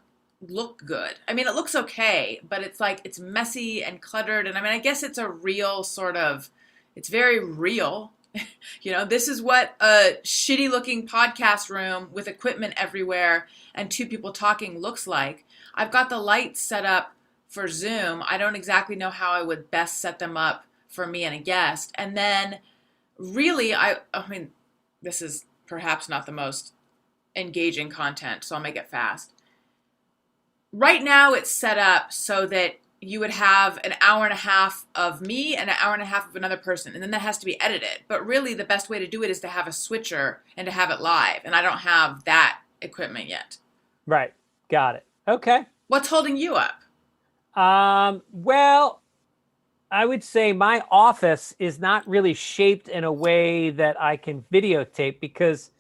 look good. I mean, it looks okay, but it's like it's messy and cluttered. And I mean, I guess it's a real sort of, it's very real. This is what a shitty looking podcast room with equipment everywhere and two people talking looks like. I've got the lights set up for Zoom. I don't exactly know how I would best set them up for me and a guest. And then really, I mean, this is perhaps not the most engaging content, so I'll make it fast. Right now it's set up so that you would have an hour and a half of me and an hour and a half of another person, and then that has to be edited. But really the best way to do it is to have a switcher and to have it live, and I don't have that equipment yet. Right. Got it. Okay. What's holding you up? Well, I would say my office is not really shaped in a way that I can videotape, because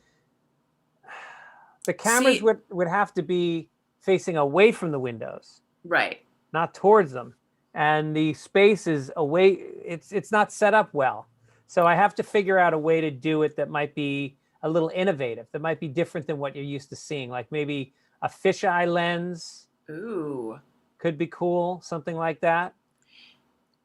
the cameras would have to be facing away from the windows. Right. Not towards them. And the space is away. It's not set up well. So I have to figure out a way to do it that might be a little innovative, that might be different than what you're used to seeing. Like maybe a fisheye lens. Ooh. Could be cool. Something like that.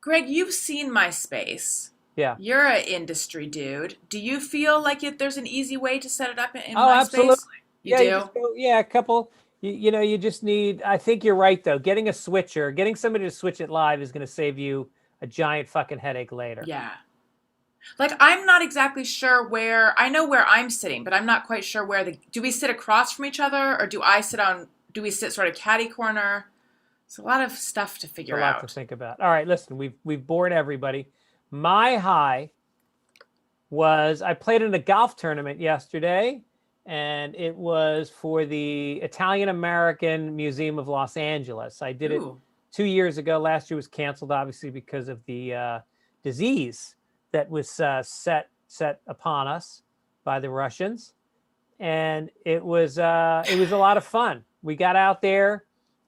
Greg, you've seen my space. Yeah. You're an industry dude. Do you feel like there's an easy way to set it up in my absolutely. Space? You do? A couple. You just need, I think you're right, though. Getting somebody to switch it live is going to save you a giant fucking headache later. Yeah. Like, I'm not exactly sure I know where I'm sitting, but I'm not quite sure do we sit across from each other, or do we sit sort of catty corner? It's a lot of stuff to figure out. A lot to think about. All right, listen, we've bored everybody. My high was I played in a golf tournament yesterday, and it was for the Italian-American Museum of Los Angeles. I did it 2 years ago. Last year was canceled, obviously, because of the disease that was set upon us by the Russians. And it was a lot of fun. We got out there,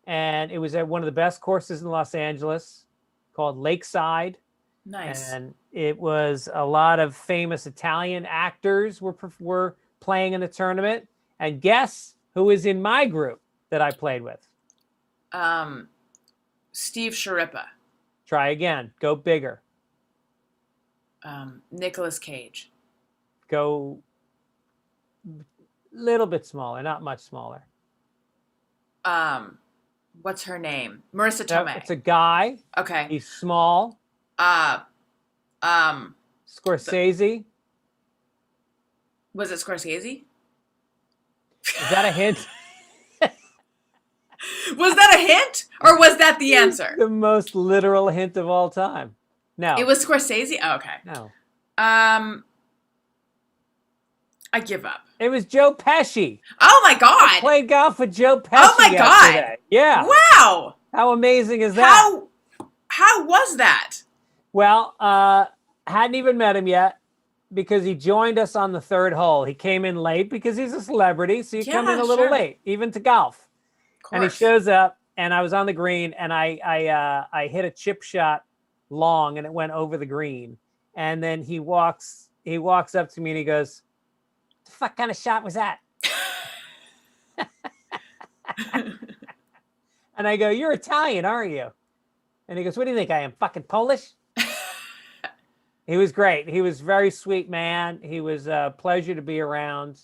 and it was at one of the best courses in Los Angeles called Lakeside. Nice. And it was a lot of famous Italian actors were playing in the tournament. And guess who was in my group that I played with? Steve Sharippa. Try again. Go bigger. Nicolas Cage. Go a little bit smaller, not much smaller. What's her name? Marissa Tomei. It's a guy. Okay. He's small. Scorsese. Was it Scorsese? Is that a hint? Was that a hint, or was that the answer? The most literal hint of all time. No. It was Scorsese? Oh, okay. No. I give up. It was Joe Pesci. Oh my God. I played golf with Joe Pesci. Oh my yesterday. God. Yeah. Wow. How amazing is that? How was that? Well, hadn't even met him yet, because he joined us on the third hole. He came in late because he's a celebrity, so you come in a little late, even to golf. And he shows up, and I was on the green, and I hit a chip shot long, and it went over the green. And then he walks up to me, and he goes, "What the fuck kind of shot was that?" And I go, "You're Italian, aren't you?" And he goes, "What do you think I am, fucking Polish?" He was great. He was a very sweet man. He was a pleasure to be around.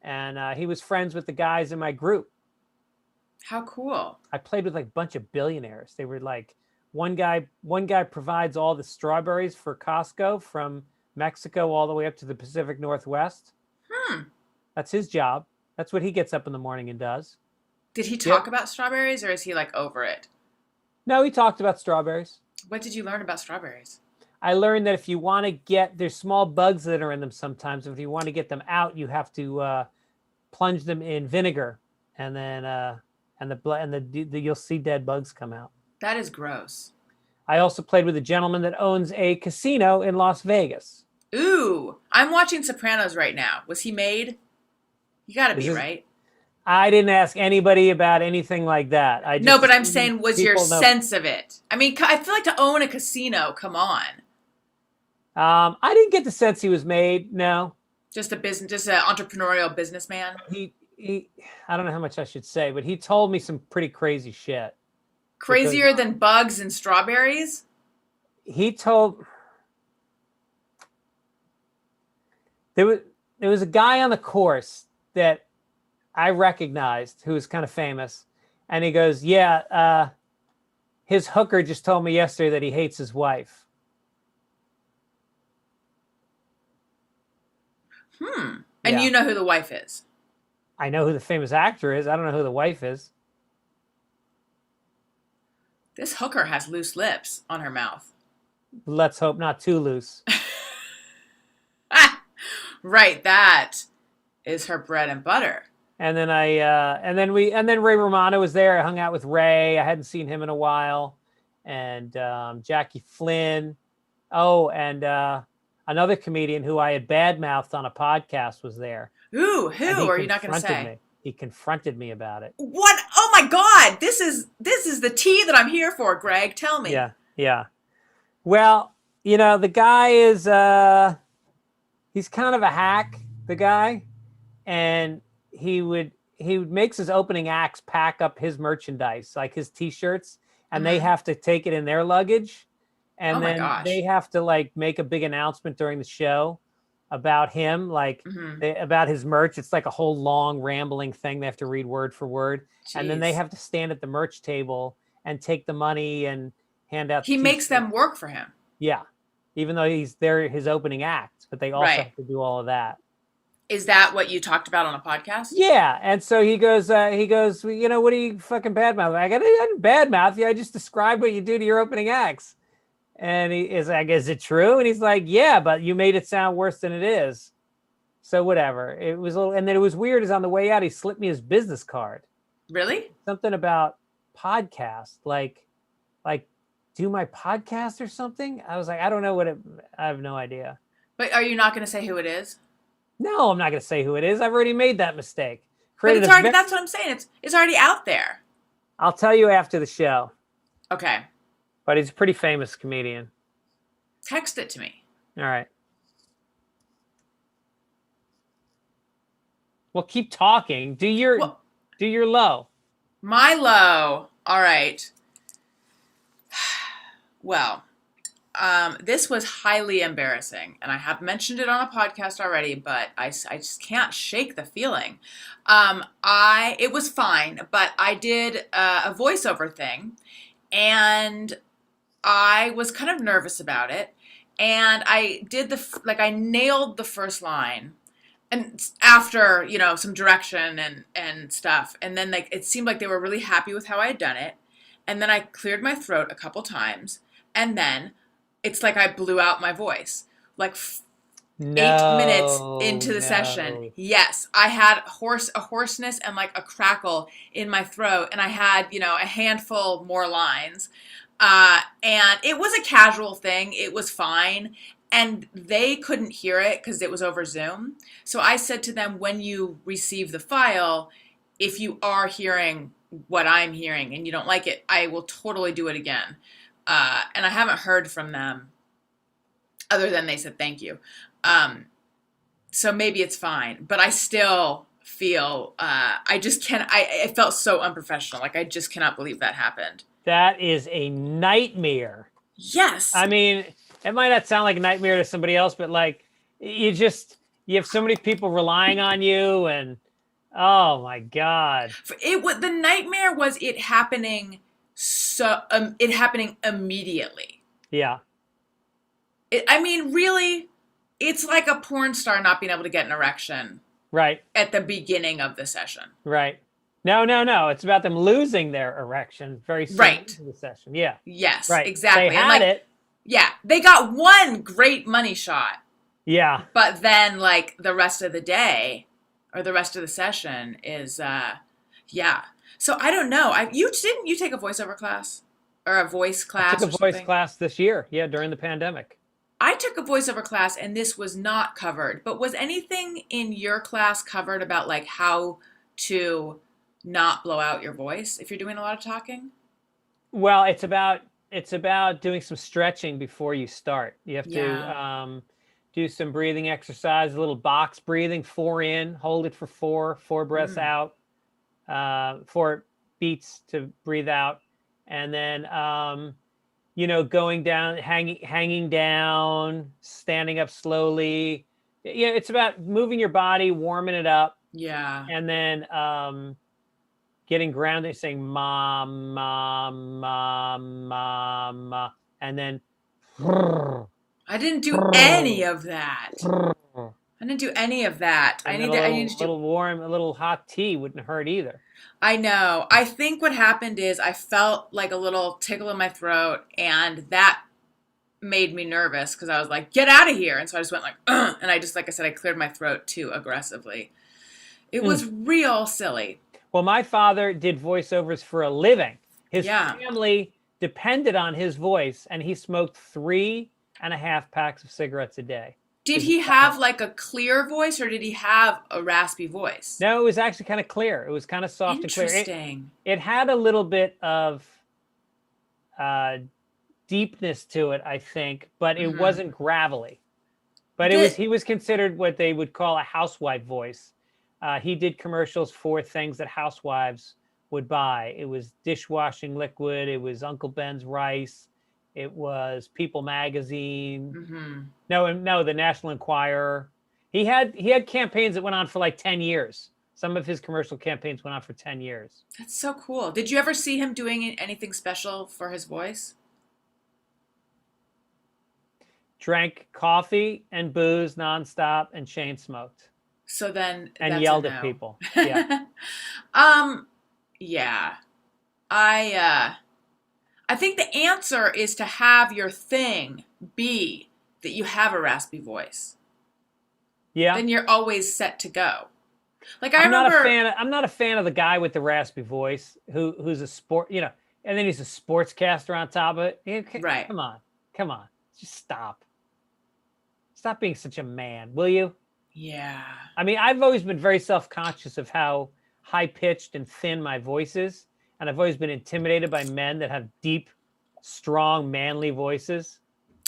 And he was friends with the guys in my group. How cool. I played with like a bunch of billionaires. They were like, one guy provides all the strawberries for Costco from Mexico all the way up to the Pacific Northwest. That's his job. That's what he gets up in the morning and does. Did he talk about strawberries, or is he like over it? No, he talked about strawberries. What did you learn about strawberries? I learned that if you want to there's small bugs that are in them sometimes. If you want to get them out, you have to plunge them in vinegar, and then you'll see dead bugs come out. That is gross. I also played with a gentleman that owns a casino in Las Vegas. Ooh, I'm watching Sopranos right now. Was he made? You got to be, right? I didn't ask anybody about anything like that. No, but I'm saying, was your sense of it? I mean, I feel like to own a casino, come on. I didn't get the sense he was made. No. Just an entrepreneurial businessman. I don't know how much I should say, but he told me some pretty crazy shit. Because Crazier than bugs and strawberries? he told there was a guy on the course that I recognized who was kind of famous, and he goes, "Yeah, his hooker just told me yesterday that he hates his wife." And Yeah. you know who the wife is? I know who the famous actor is. I don't know who the wife is. This hooker has loose lips on her mouth. Let's hope not too loose. Right, that is her bread and butter. And then and then Ray Romano was there. I hung out with Ray. I hadn't seen him in a while. And Jackie Flynn. Oh, and another comedian who I had badmouthed on a podcast was there. Ooh, who are you not going to say? Me. He confronted me about it. What? Oh my God! This is the tea that I'm here for, Greg. Tell me. Yeah. Well, the guy is he's kind of a hack, the guy, and he makes his opening acts pack up his merchandise, like his T-shirts, and they have to take it in their luggage, and then they have to like make a big announcement during the show about him, like about his merch. It's like a whole long rambling thing. They have to read word for word. Jeez. And then they have to stand at the merch table and take the money and hand out. He makes them work for him. Yeah. Even though he's there, his opening act, but they also have to do all of that. Is that what you talked about on a podcast? Yeah. And so he goes, what are you fucking badmouth? I didn't badmouth you. I just described what you do to your opening acts. And he is like, is it true? And he's like, yeah, but you made it sound worse than it is. So whatever. It was a little, and then it was weird is on the way out, he slipped me his business card. Really? Something about podcast, like do my podcast or something. I was like, I don't know I have no idea. But are you not going to say who it is? No, I'm not going to say who it is. I've already made that mistake. But it's already, that's what I'm saying. It's already out there. I'll tell you after the show. Okay. But he's a pretty famous comedian. Text it to me. All right. Well, keep talking. Do your low. My low. All right. Well, this was highly embarrassing, and I have mentioned it on a podcast already, but I just can't shake the feeling. It was fine, but I did a voiceover thing, and I was kind of nervous about it, and I did I nailed the first line, and after some direction and stuff, and then it seemed like they were really happy with how I had done it, and then I cleared my throat a couple times, and then it's like I blew out my voice, like 8 minutes into the session. Yes, I had a hoarseness and like a crackle in my throat, and I had a handful more lines. And it was a casual thing. It was fine. And they couldn't hear it because it was over Zoom. So I said to them, when you receive the file, if you are hearing what I'm hearing and you don't like it, I will totally do it again. And I haven't heard from them other than they said thank you. So maybe it's fine. But I still feel, I just can't, it felt so unprofessional. Like I just cannot believe that happened. That is a nightmare. Yes. I mean, it might not sound like a nightmare to somebody else, but like you have so many people relying on you, and oh my God. The nightmare was it happening immediately. Yeah. Really, it's like a porn star not being able to get an erection. Right. At the beginning of the session. Right. No. It's about them losing their erection very soon into the session. Yeah. Yes. Right. Exactly. They had it. Yeah. They got one great money shot. Yeah. But then, like the rest of the day, or the rest of the session is, yeah. So I don't know. Didn't you take a voiceover class or a voice class? I took a voice class this year. Yeah, during the pandemic. I took a voiceover class, and this was not covered. But was anything in your class covered about like how to not blow out your voice if you're doing a lot of talking? Well, it's about doing some stretching before you start. You have to do some breathing exercise, a little box breathing, 4 in, hold it for 4 breaths out, 4 beats to breathe out. And then, going down, hanging down, standing up slowly. Yeah, it's about moving your body, warming it up. Yeah. And then getting grounded, saying "mom, mom, mom, mom," and then. I didn't do any of that. I didn't do any of that. And I need to do. a little hot tea wouldn't hurt either. I know. I think what happened is I felt like a little tickle in my throat, and that made me nervous because I was like, "Get out of here!" And so I just went like, "Ugh," and I just, like I said, I cleared my throat too aggressively. It was real silly. Well, my father did voiceovers for a living. His Yeah. family depended on his voice, and he smoked 3.5 packs of cigarettes a day. Did he have like a clear voice, or did he have a raspy voice? No, it was actually kind of clear. It was kind of soft and clear. Interesting. It had a little bit of deepness to it, I think, but it wasn't gravelly. But he was considered what they would call a housewife voice. He did commercials for things that housewives would buy. It was dishwashing liquid. It was Uncle Ben's rice. It was People magazine. No, the National Enquirer. He had campaigns that went on for like 10 years. Some of his commercial campaigns went on for 10 years. That's so cool. Did you ever see him doing anything special for his voice? Drank coffee and booze nonstop and chain smoked. So then and yelled at people. Yeah. Yeah. I think the answer is to have your thing be that you have a raspy voice. Yeah. Then you're always set to go. Like I'm not a fan of the guy with the raspy voice who's a sport, and then he's a sportscaster on top of it. Right. Come on. Just stop. Stop being such a man, will you? Yeah. I mean, I've always been very self-conscious of how high-pitched and thin my voice is. And I've always been intimidated by men that have deep, strong, manly voices.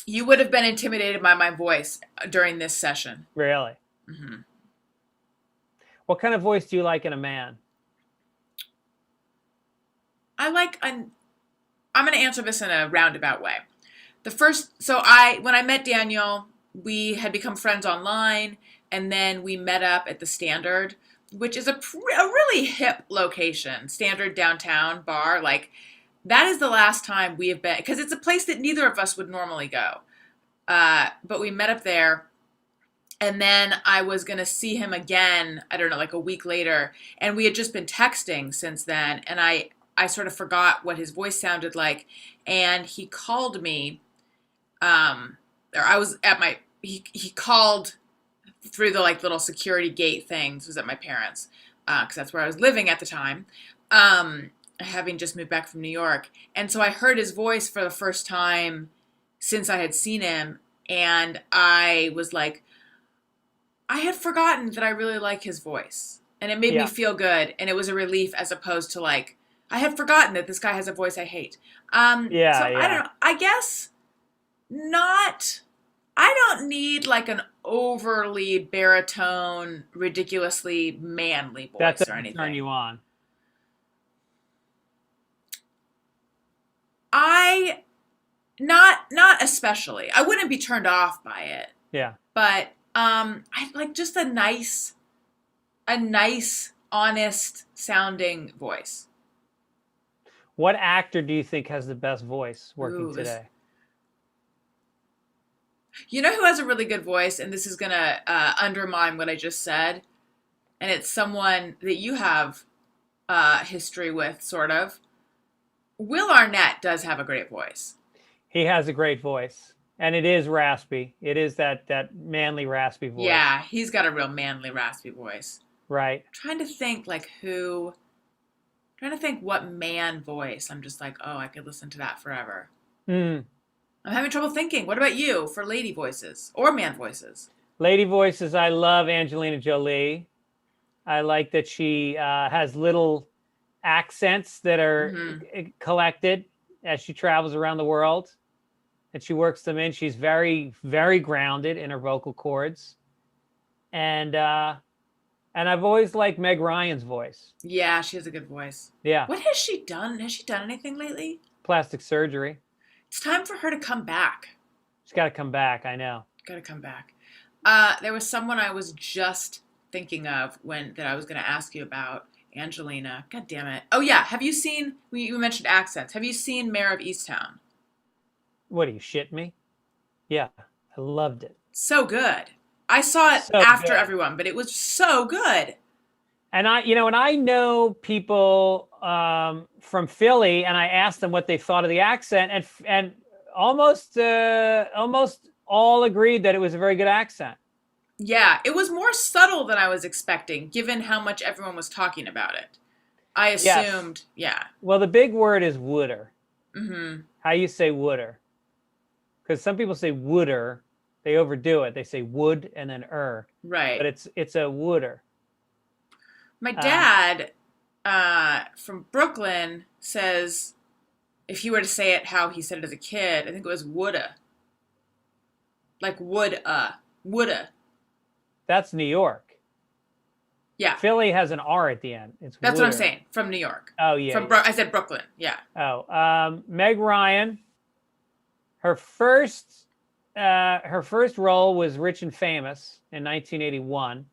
You would have been intimidated by my voice during this session. Really? Mm-hmm. What kind of voice do you like in a man? I'm going to answer this in a roundabout way. When I met Daniel, we had become friends online, and then we met up at the Standard, which is a really hip location, Standard downtown bar. Like, that is the last time we have been, because it's a place that neither of us would normally go. But we met up there, and then I was going to see him again, I don't know, like a week later, and we had just been texting since then, and I sort of forgot what his voice sounded like, and he called me, he called through the like little security gate thing. This was at my parents', because that's where I was living at the time, having just moved back from New York. And so I heard his voice for the first time since I had seen him, and I was like, I had forgotten that I really like his voice, and it made me feel good, and it was a relief as opposed to like, I had forgotten that this guy has a voice I hate. I don't know. I guess not. I don't need like an overly baritone, ridiculously manly voice or anything. Turn you on. Not especially. I wouldn't be turned off by it. Yeah. But I like just a nice, honest sounding voice. What actor do you think has the best voice working today? You know who has a really good voice, and this is going to undermine what I just said, and it's someone that you have history with, sort of. Will Arnett does have a great voice. He has a great voice, and it is raspy. It is that manly, raspy voice. Yeah, he's got a real manly, raspy voice. Right. Trying to think what man voice. I'm just like, oh, I could listen to that forever. I'm having trouble thinking. What about you for lady voices or man voices? Lady voices, I love Angelina Jolie. I like that she has little accents that are collected as she travels around the world. and she works them in. She's very, very grounded in her vocal cords. And I've always liked Meg Ryan's voice. Yeah, she has a good voice. Yeah. What has she done? Has she done anything lately? Plastic surgery. It's time for her to come back. She's got to come back. I know. Got to come back. There was someone I was just thinking of that I was going to ask you about. Angelina. God damn it. Oh, yeah. Have you seen, you mentioned accents. Have you seen Mayor of Easttown? What, do you shit me? Yeah. I loved it. So good. I saw it after everyone, but it was so good. And I know people from Philly, and I asked them what they thought of the accent, and almost all agreed that it was a very good accent. Yeah, it was more subtle than I was expecting, given how much everyone was talking about it. I assumed, yeah. Well, the big word is wooder. Mm-hmm. How you say wooder? Because some people say wooder, they overdo it. They say wood and then Right. But it's a wooder. My dad from Brooklyn says, if he were to say it how he said it as a kid, I think it was woulda. Like woulda. That's New York. Yeah. Philly has an R at the end. That's wooder. what I'm saying. From New York. Oh, yeah. I said Brooklyn. Yeah. Oh, Meg Ryan. Her first role was Rich and Famous in 1981.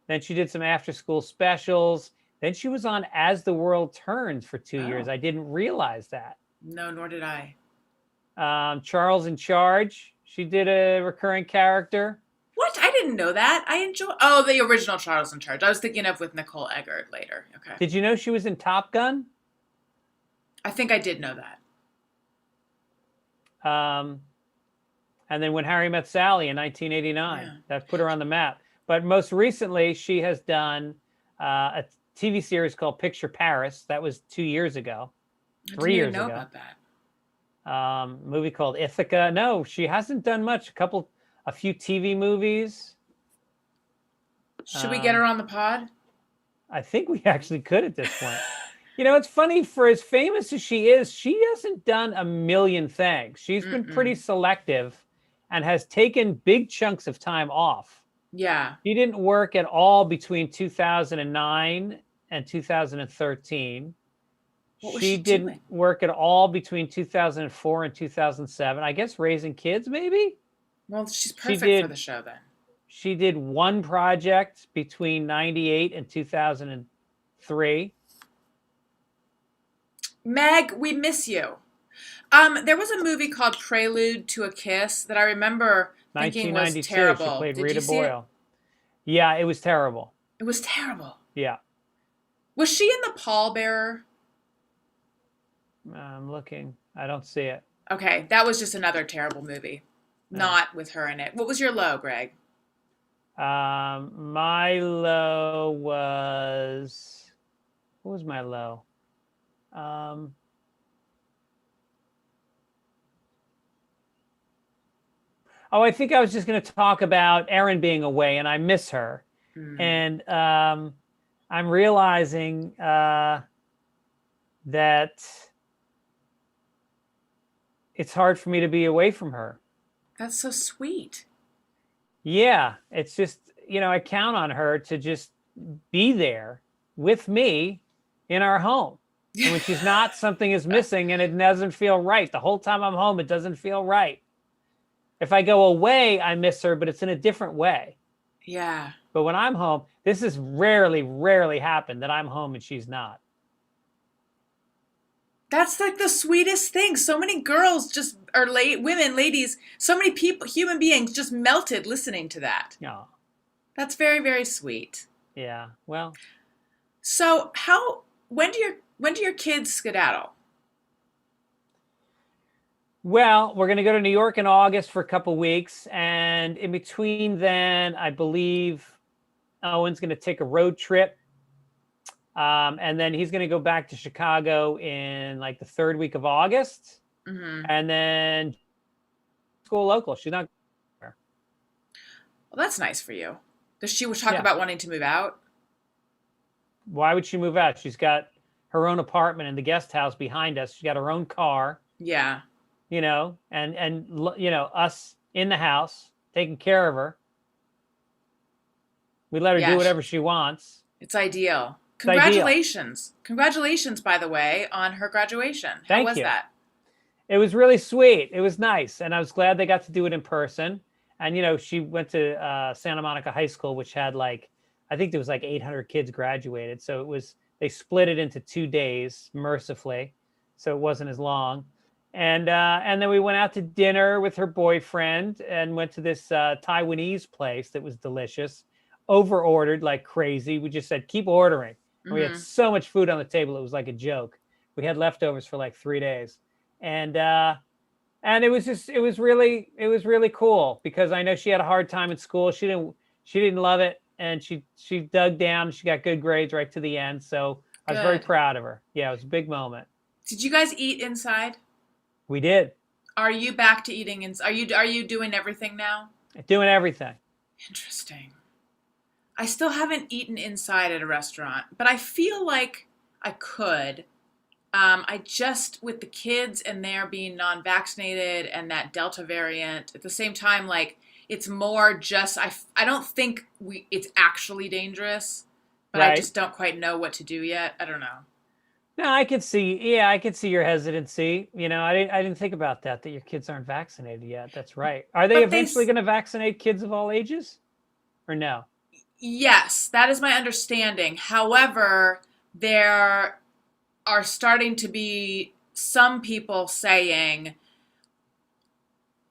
Then she did some after-school specials. Then she was on As the World Turns for 2 years. I didn't realize that. No, nor did I. Charles in Charge. She did a recurring character. What? I didn't know that. The original Charles in Charge. I was thinking of with Nicole Eggert later. Okay. Did you know she was in Top Gun? I think I did know that. And then When Harry Met Sally in 1989. That put her on the map. But most recently, she has done a TV series called Picture Paris. That was 2 years ago. 3 years ago. I didn't know about that. Movie called Ithaca. No, she hasn't done much. A few TV movies. Should we get her on the pod? I think we actually could at this point. It's funny, for as famous as she is, she hasn't done a million things. She's been pretty selective and has taken big chunks of time off. Yeah. She didn't work at all between 2009 and 2013. She didn't work at all between 2004 and 2007. I guess raising kids, maybe? Well, she's perfect for the show then. She did one project between 98 and 2003. Meg, we miss you. There was a movie called Prelude to a Kiss that I remember thinking was terrible. She played Did Rita you see Boyle. Yeah, it was terrible. It was terrible. Yeah. Was she in The Pallbearer? I'm looking. I don't see it. Okay, that was just another terrible movie. Not with her in it. What was your low, Greg? My low was... What was my low? I think I was just going to talk about Erin being away, and I miss her. And I'm realizing that it's hard for me to be away from her. That's so sweet. Yeah, it's just, I count on her to just be there with me in our home. And when she's not, something is missing and it doesn't feel right. The whole time I'm home, it doesn't feel right. If I go away, I miss her, but it's in a different way. Yeah. But when I'm home, this has rarely happened that I'm home and she's not. That's like the sweetest thing. So many girls ladies, so many people, human beings just melted listening to that. Yeah. That's very, very sweet. Yeah. Well. So when do your kids skedaddle? Well, we're going to go to New York in August for a couple weeks. And in between then, I believe Owen's going to take a road trip. And then he's going to go back to Chicago in like the third week of August. Mm-hmm. And then school local. She's not there. Well, that's nice for you. Does she talk about wanting to move out? Why would she move out? She's got her own apartment in the guest house behind us. She's got her own car. Yeah. and us in the house taking care of her. We let her do Yeah, whatever she wants. it's ideal. It's ideal. Congratulations. Congratulations, by the way, on her graduation. How Thank was you. that? It was really sweet. It was nice, and I was glad they got to do it in person. And she went to Santa Monica High School, which had I think there was 800 kids graduated. So they split it into 2 days, mercifully, so it wasn't as long. And then we went out to dinner with her boyfriend and went to this Taiwanese place that was delicious. Over ordered like crazy. We just said keep ordering. And we had Mm-hmm. so much food on the table, it was like a joke. We had leftovers for 3 days. And it was really cool because I know she had a hard time in school. She didn't love it, and she dug down. She got good grades right to the end. So I was very Good. proud of her. Yeah, it was a big moment. Did you guys eat inside? We did. Are you back to eating are you doing everything now? Doing everything. Interesting. I still haven't eaten inside at a restaurant, but I feel like I could. I just, with the kids and their being non-vaccinated and that Delta variant, at the same time, it's more just, I don't think it's actually dangerous, but I Right. just don't quite know what to do yet. I don't know. No, I could see. Yeah, I could see your hesitancy. I didn't think about that your kids aren't vaccinated yet. That's right. Are they But eventually going to vaccinate kids of all ages, or no? yes, that is my understanding. However, there are starting to be some people saying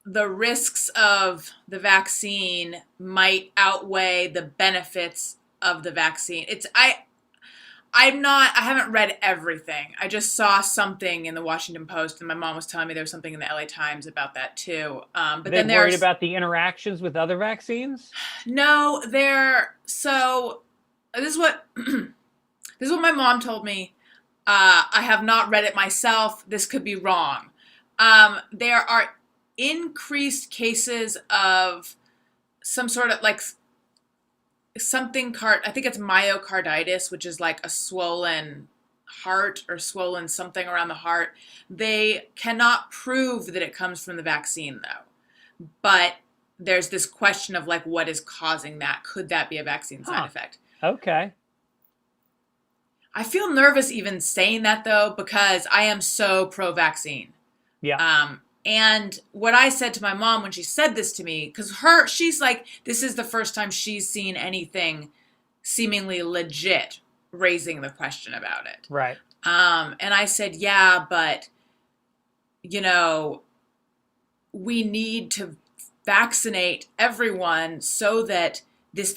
the risks of the vaccine might outweigh the benefits of the vaccine. I haven't read everything. I just saw something in the Washington Post, and my mom was telling me there was something in the LA Times about that too. But Are they then worried there's about the interactions with other vaccines? no there. So this is what this is what my mom told me. I have not read it myself. This could be wrong. There are increased cases of some sort of I think it's myocarditis, which is like a swollen heart or swollen something around the heart. They cannot prove that it comes from the vaccine though. But there's this question of what is causing that? Could that be a vaccine side effect? Okay. I feel nervous even saying that though, because I am so pro-vaccine. Yeah. And what I said to my mom when she said this to me, because she's like, this is the first time she's seen anything seemingly legit raising the question about it. Right. And I said, yeah, but, we need to vaccinate everyone so that this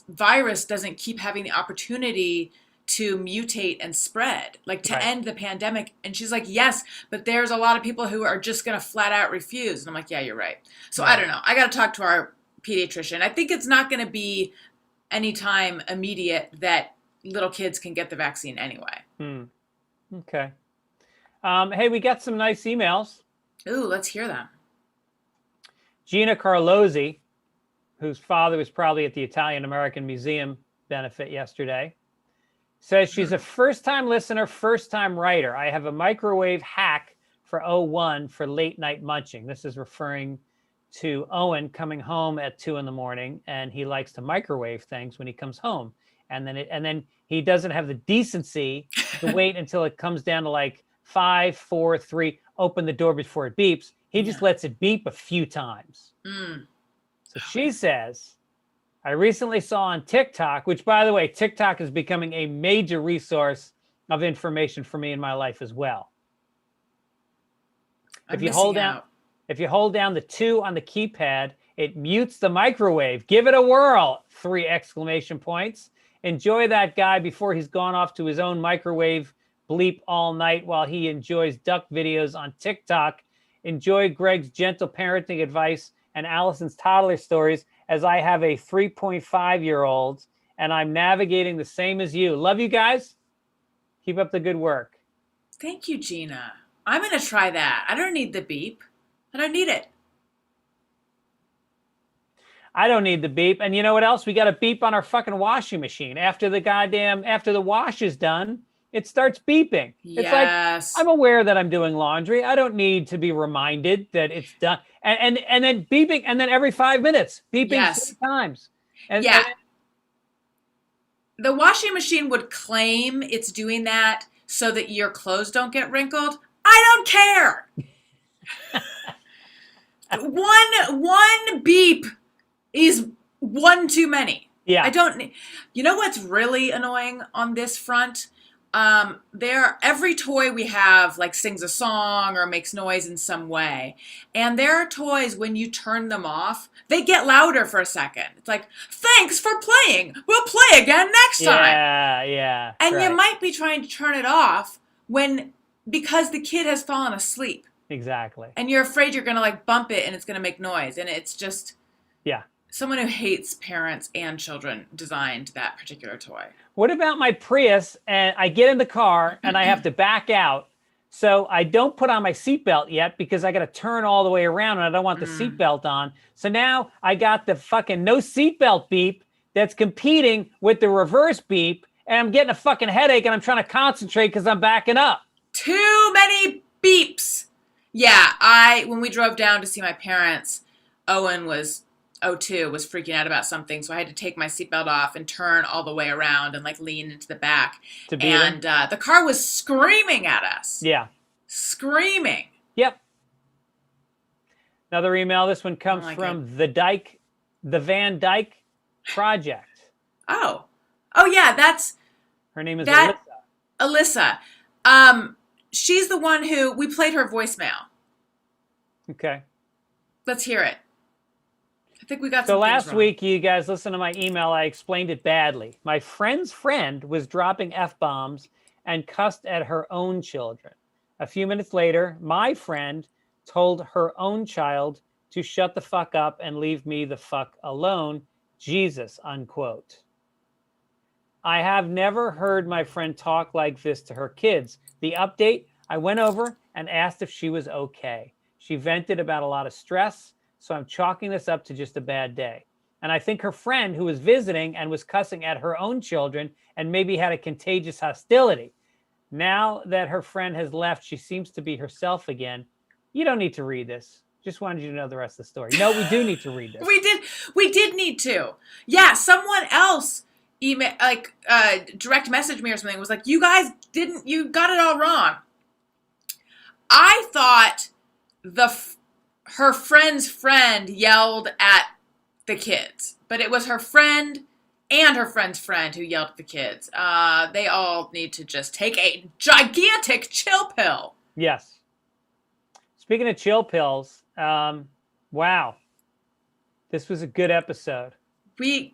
virus doesn't keep having the opportunity to mutate and spread, to Right. end the pandemic. And she's like, yes, but there's a lot of people who are just going to flat out refuse. And I'm like, yeah, you're right. So Right. I don't know. I got to talk to our pediatrician. I think it's not going to be anytime immediate that little kids can get the vaccine anyway. Okay. Hey, we got some nice emails. Ooh, let's hear them. Gina Carlozzi, whose father was probably at the Italian American Museum benefit yesterday, says she's a first-time listener, first-time writer. I have a microwave hack for 01 for late night munching. This is referring to Owen coming home at 2 a.m, and he likes to microwave things when he comes home. And then he doesn't have the decency to wait until it comes down to 5, 4, 3, open the door before it beeps. He just lets it beep a few times. So she says, I recently saw on TikTok, which, by the way, TikTok is becoming a major resource of information for me in my life as well. If you hold down the 2 on the keypad, it mutes the microwave. Give it a whirl! 3 exclamation points. Enjoy that guy before he's gone off to his own microwave bleep all night while he enjoys duck videos on TikTok. Enjoy Greg's gentle parenting advice and Allison's toddler stories, as I have a 3.5-year-old and I'm navigating the same as you. Love you guys. Keep up the good work. Thank you, Gina. I'm going to try that. I don't need the beep. I don't need it. I don't need the beep. And you know what else? We got a beep on our fucking washing machine. After the wash is done, it starts beeping. It's like, Yes. I'm aware that I'm doing laundry. I don't need to be reminded that it's done. And then beeping, and then every 5 minutes, beeping Yes. 3 times. Yeah. The washing machine would claim it's doing that so that your clothes don't get wrinkled. I don't care. One beep is one too many. Yeah. I don't. You know what's really annoying on this front? Every toy we have like sings a song or makes noise in some way, and there are toys when you turn them off, they get louder for a second. It's like, thanks for playing. We'll play again next time. Yeah. And you might be trying to turn it off because the kid has fallen asleep. Exactly. And you're afraid you're going to like bump it and it's going to make noise. And it's just, yeah. Someone who hates parents and children designed that particular toy. What about my Prius? And I get in the car and I have to back out. So I don't put on my seatbelt yet because I got to turn all the way around and I don't want the seatbelt on. So now I got the fucking no seatbelt beep that's competing with the reverse beep. And I'm getting a fucking headache and I'm trying to concentrate because I'm backing up. Too many beeps. Yeah, when we drove down to see my parents, Owen was 02, was freaking out about something, so I had to take my seatbelt off and turn all the way around and like lean into the back. And the car was screaming at us. Yeah. Screaming. Yep. Another email. This one comes from the Van Dyke Project. Oh yeah, her name is Alyssa. She's the one who we played her voicemail. Okay. Let's hear it. I think we got some. So last week, you guys listened to my email. I explained it badly. My friend's friend was dropping F-bombs and cussed at her own children. A few minutes later, my friend told her own child to shut the fuck up and leave me the fuck alone. Jesus, unquote. I have never heard my friend talk like this to her kids. The update, I went over and asked if she was okay. She vented about a lot of stress, so I'm chalking this up to just a bad day. And I think her friend who was visiting and was cussing at her own children and maybe had a contagious hostility. Now that her friend has left, she seems to be herself again. You don't need to read this. Just wanted you to know the rest of the story. No, we do need to read this. We did need to. Yeah, someone else direct messaged me or something. It was like, you got it all wrong. I thought her friend's friend yelled at the kids, but it was her friend and her friend's friend who yelled at the kids. They all need to just take a gigantic chill pill. Yes. Speaking of chill pills, wow. This was a good episode.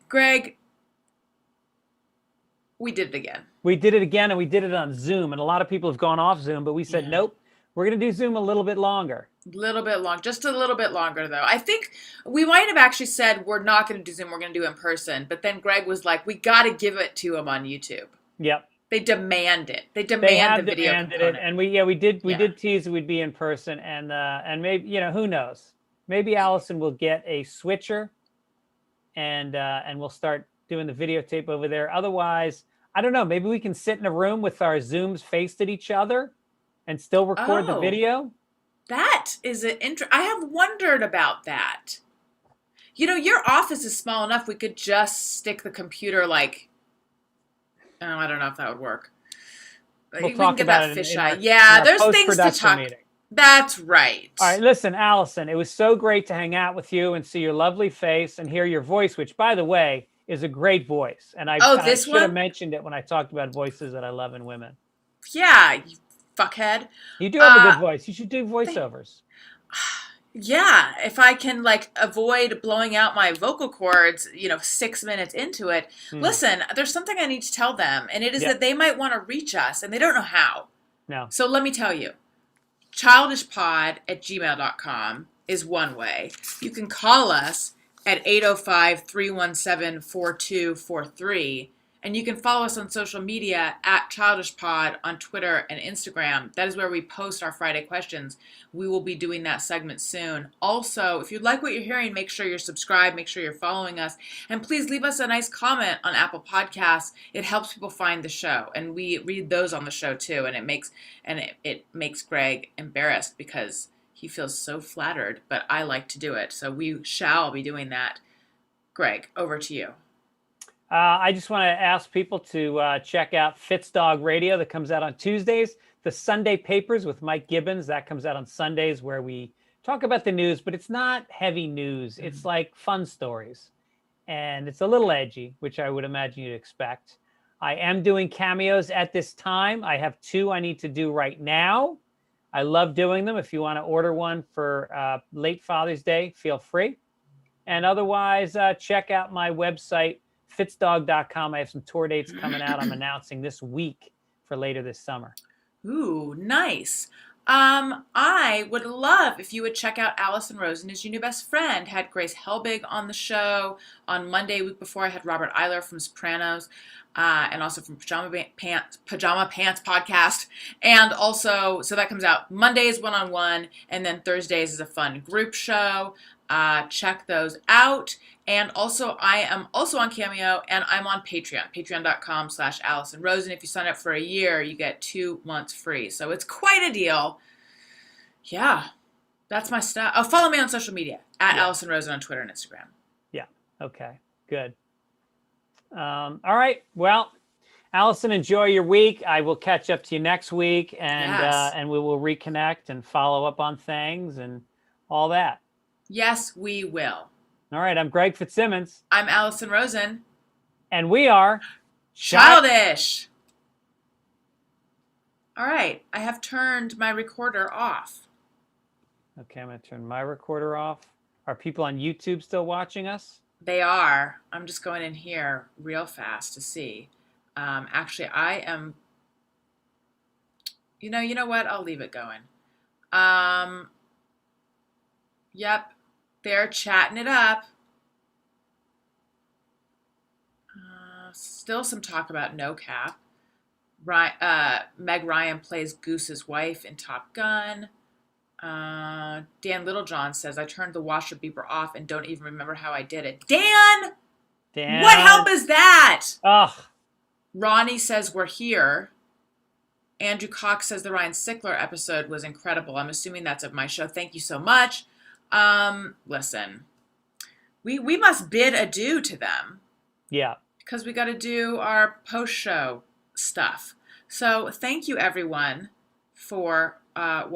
Greg, we did it again. We did it again, and we did it on Zoom. And a lot of people have gone off Zoom, but we said, nope, we're going to do Zoom a little bit longer. Just a little bit longer, though. I think we might have actually said we're not going to do Zoom, we're going to do it in person. But then Greg was like, we got to give it to him on YouTube. Yep. They demand it. They demand the video component. And we did tease we'd be in person, and maybe, who knows? Maybe Allison will get a switcher, and we'll start doing the videotape over there. Otherwise, I don't know. Maybe we can sit in a room with our Zooms faced at each other and still record the video. That is I have wondered about that. Your office is small enough. We could just stick the computer I don't know if that would work. We'll talk about it fisheye. Yeah, there's things to talk. Meeting. That's right. All right, listen, Allison, it was so great to hang out with you and see your lovely face and hear your voice, which, by the way, is a great voice. And I should have mentioned it when I talked about voices that I love in women. Yeah, you fuckhead. You do have a good voice. You should do voiceovers. Yeah, if I can avoid blowing out my vocal cords, 6 minutes into it. Listen, there's something I need to tell them, and it is that they might want to reach us, and they don't know how. No. So let me tell you. childishpod@gmail.com is one way. You can call us at 805-317-4243. And you can follow us on social media at Childish Pod on Twitter and Instagram. That is where we post our Friday questions. We will be doing that segment soon. Also, if you like what you're hearing, make sure you're subscribed, make sure you're following us, and please leave us a nice comment on Apple Podcasts. It helps people find the show, and we read those on the show too. And it makes Greg embarrassed because he feels so flattered, but I like to do it, so we shall be doing that. Greg, over to you. I just want to ask people to check out Fitz Dog Radio that comes out on Tuesdays. The Sunday Papers with Mike Gibbons, that comes out on Sundays, where we talk about the news, but it's not heavy news. It's like fun stories. And it's a little edgy, which I would imagine you'd expect. I am doing cameos at this time. I have 2 I need to do right now. I love doing them. If you want to order one for late Father's Day, feel free. And otherwise, check out my website, fitzdog.com. I have some tour dates coming out. I'm announcing this week for later this summer. Ooh, nice. I would love if you would check out Allison Rosen as your new best friend. Had Grace Helbig on the show on Monday, week before. I had Robert Eiler from Sopranos, and also from Pajama Pants podcast. And also, so that comes out Mondays one-on-one, and then Thursdays is a fun group show. Check those out. And also, I am also on Cameo, and I'm on Patreon, patreon.com/Allison Rosen. If you sign up for a year, you get 2 months free. So it's quite a deal. Yeah, that's my stuff. Oh, follow me on social media, at Allison Rosen on Twitter and Instagram. Yeah, okay, good. All right, well, Allison, enjoy your week. I will catch up to you next week, and we will reconnect and follow up on things and all that. Yes, we will. All right, I'm Greg Fitzsimmons. I'm Allison Rosen. And we are Childish. All right, I have turned my recorder off. Okay, I'm going to turn my recorder off. Are people on YouTube still watching us? They are. I'm just going in here real fast to see. Actually, I am... You know what? I'll leave it going. Yep. They're chatting it up. Still some talk about No Cap. Meg Ryan plays Goose's wife in Top Gun. Dan Littlejohn says, I turned the washer beeper off and don't even remember how I did it. Dan! What help is that? Ugh. Ronnie says, we're here. Andrew Cox says the Ryan Sickler episode was incredible. I'm assuming that's of my show. Thank you so much. Listen, we must bid adieu to them. Yeah. Because we got to do our post-show stuff. So thank you, everyone, for